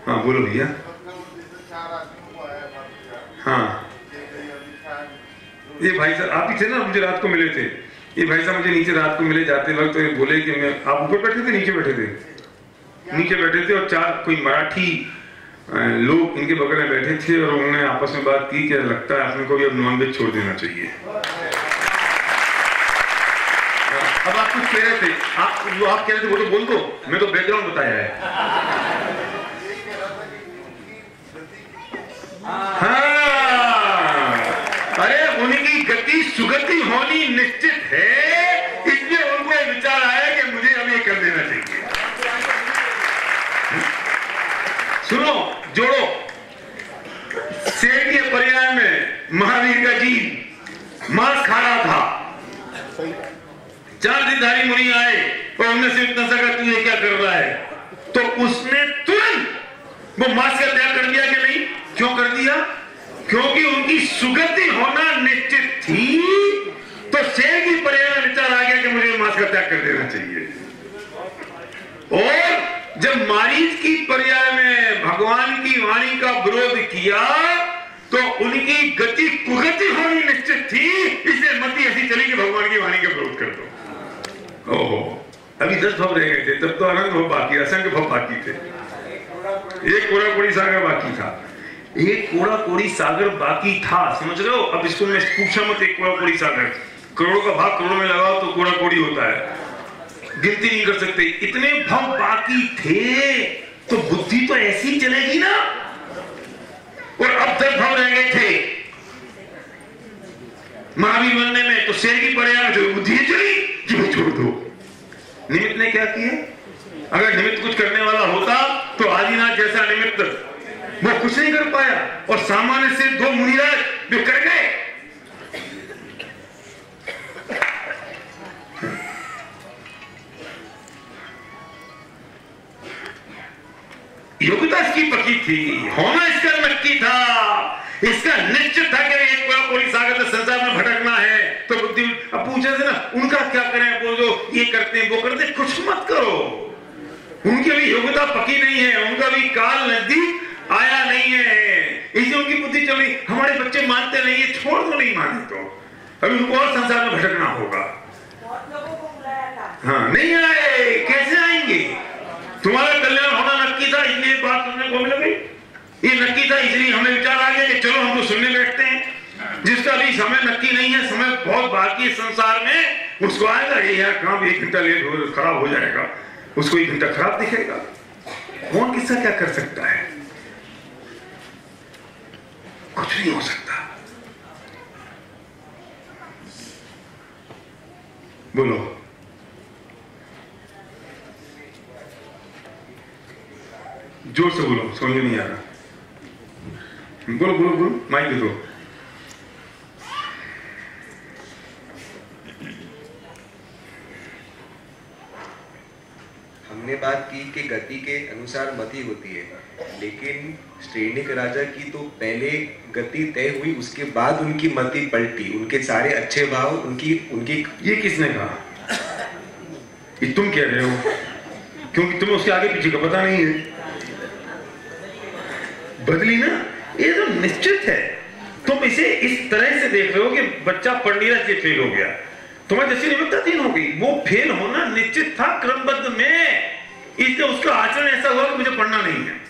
S1: हाँ बोलो भैया। हाँ ये भाई साहब आप ही थे ना, मुझे रात को मिले थे। ये भाई साहब मुझे नीचे रात को मिले जाते वक्त, तो ये बोले कि मैं, आप ऊपर बैठे थे नीचे बैठे थे? नीचे बैठे थे और 4 कोई मराठी लोग इनके बगल में बैठे थे और उन्होंने आपस में बात की कि लगता है अपने को भी अब नॉनवेज छोड़ देना चाहिए। अब आप कुछ कह रहे थे, आप कह रहे थे वो तो बोल दो, मैं तो बैकग्राउंड बताया है। हाँ, अरे उनकी गति सुगति होनी निश्चित है, इसलिए उनको विचार आया कि मुझे अब ये कर देना चाहिए। सुनो, जोड़ो, शेर के पर्याय में महावीर का जीव मांस खा रहा था। 4 सिद्धारी मुनि आए और उनमें से इतना सका तू ये क्या कर रहा है, तो उसने तुरंत वो मांस का त्याग कर दिया कि नहीं? क्यों कर दिया? क्योंकि उनकी सुगति होना निश्चित थी। तो शेर की पर्याय में विचार आ गया कि मुझे मांस का त्याग कर देना चाहिए। और जब मारीच की पर्याय में भगवान की वाणी का विरोध किया तो उनकी गति कुगति होनी निश्चित थी, इसलिए मति ऐसी चली कि भगवान की वाणी का विरोध कर दो। ओहो, अभी 10 भव रह गए थे, तब तो अनंत भव बाकी, असंख्य भव बाकी थे। एक कोड़ा कोड़ी सागर बाकी था, एक कोड़ा कोड़ी सागर बाकी था, समझ रहे हो? अब इसको मैं पूछा मत, एक कोड़ा कोड़ी सागर, करोड़ों का भाग करोड़ों में लगाओ तो कोड़ा कोड़ी होता है, गिनती नहीं कर सकते। इतने भव बाकी थे तो बुद्धि तो ऐसी चलेगी ना। और अब 10 भव रह गए थे महावीर बनने में, तो शेर की पर्याय में जो बुद्धि चली कि वो छोड़ दो। निमित्त ने क्या किया? अगर निमित्त कुछ करने वाला होता तो आदिनाथ जैसा निमित्त वो कुछ नहीं कर पाया, और सामान्य से 2 मुनिराज वे कर गए। योग्यता इसकी पक्की थी, होना इसका नक्की था, इसका निश्चित था कि एक कोड़ी सागर संसार में भटकना है। तो बुद्धि अब पूछे तरह से ना उनका क्या करें, वो जो ये करते हैं वो करते हैं, कुछ मत करो। उनकी भी योग्यता पक्की नहीं है, उनका भी काल नजदीक आया नहीं है, इसलिए उनकी बुद्धि चल रही। हमारे बच्चे मानते नहीं है, छोड़ दो, नहीं माने तो अभी उनको और संसार में भटकना होगा।
S5: बहुत लोगों को बुलाया था।
S1: हाँ, नहीं आए, कैसे आएंगे? तुम्हारा कल्याण होना नक्की था, इसलिए बात सुनने को मिल गई। ये नक्की था, इसलिए हमें विचार आ गया कि चलो हम तो सुनने बैठते हैं। जिसका भी समय नक्की नहीं है, समय बहुत बाकी है संसार में, उसको आएगा ये यार काम 1 घंटा लेट हो खराब हो जाएगा, उसको 1 घंटा खराब दिखेगा। कौन किसका क्या कर सकता है? कुछ नहीं हो सकता। बोलो, जोर से बोलो, समझ नहीं आ रहा। बोलो बोलो बोलो, माइक दे दो।
S6: हमने बात की कि गति के अनुसार मति होती है, लेकिन श्रेणिक राजा की तो पहले गति तय हुई, उसके बाद उनकी मति पलटी, उनके सारे अच्छे भाव उनकी
S1: ये किसने कहा? ये तुम कह रहे हो, क्योंकि तुम्हें उसके आगे पीछे का पता नहीं है। बदली ना, ये तो निश्चित है। तुम इसे इस तरह से देख रहे हो कि बच्चा पढ़ नहीं रहा, फेल हो गया, तुम्हारी जैसी निमित्ताधीन हो गई। वो फेल होना निश्चित था क्रमबद्ध में, इसलिए उसका आचरण ऐसा हुआ कि मुझे पढ़ना नहीं है।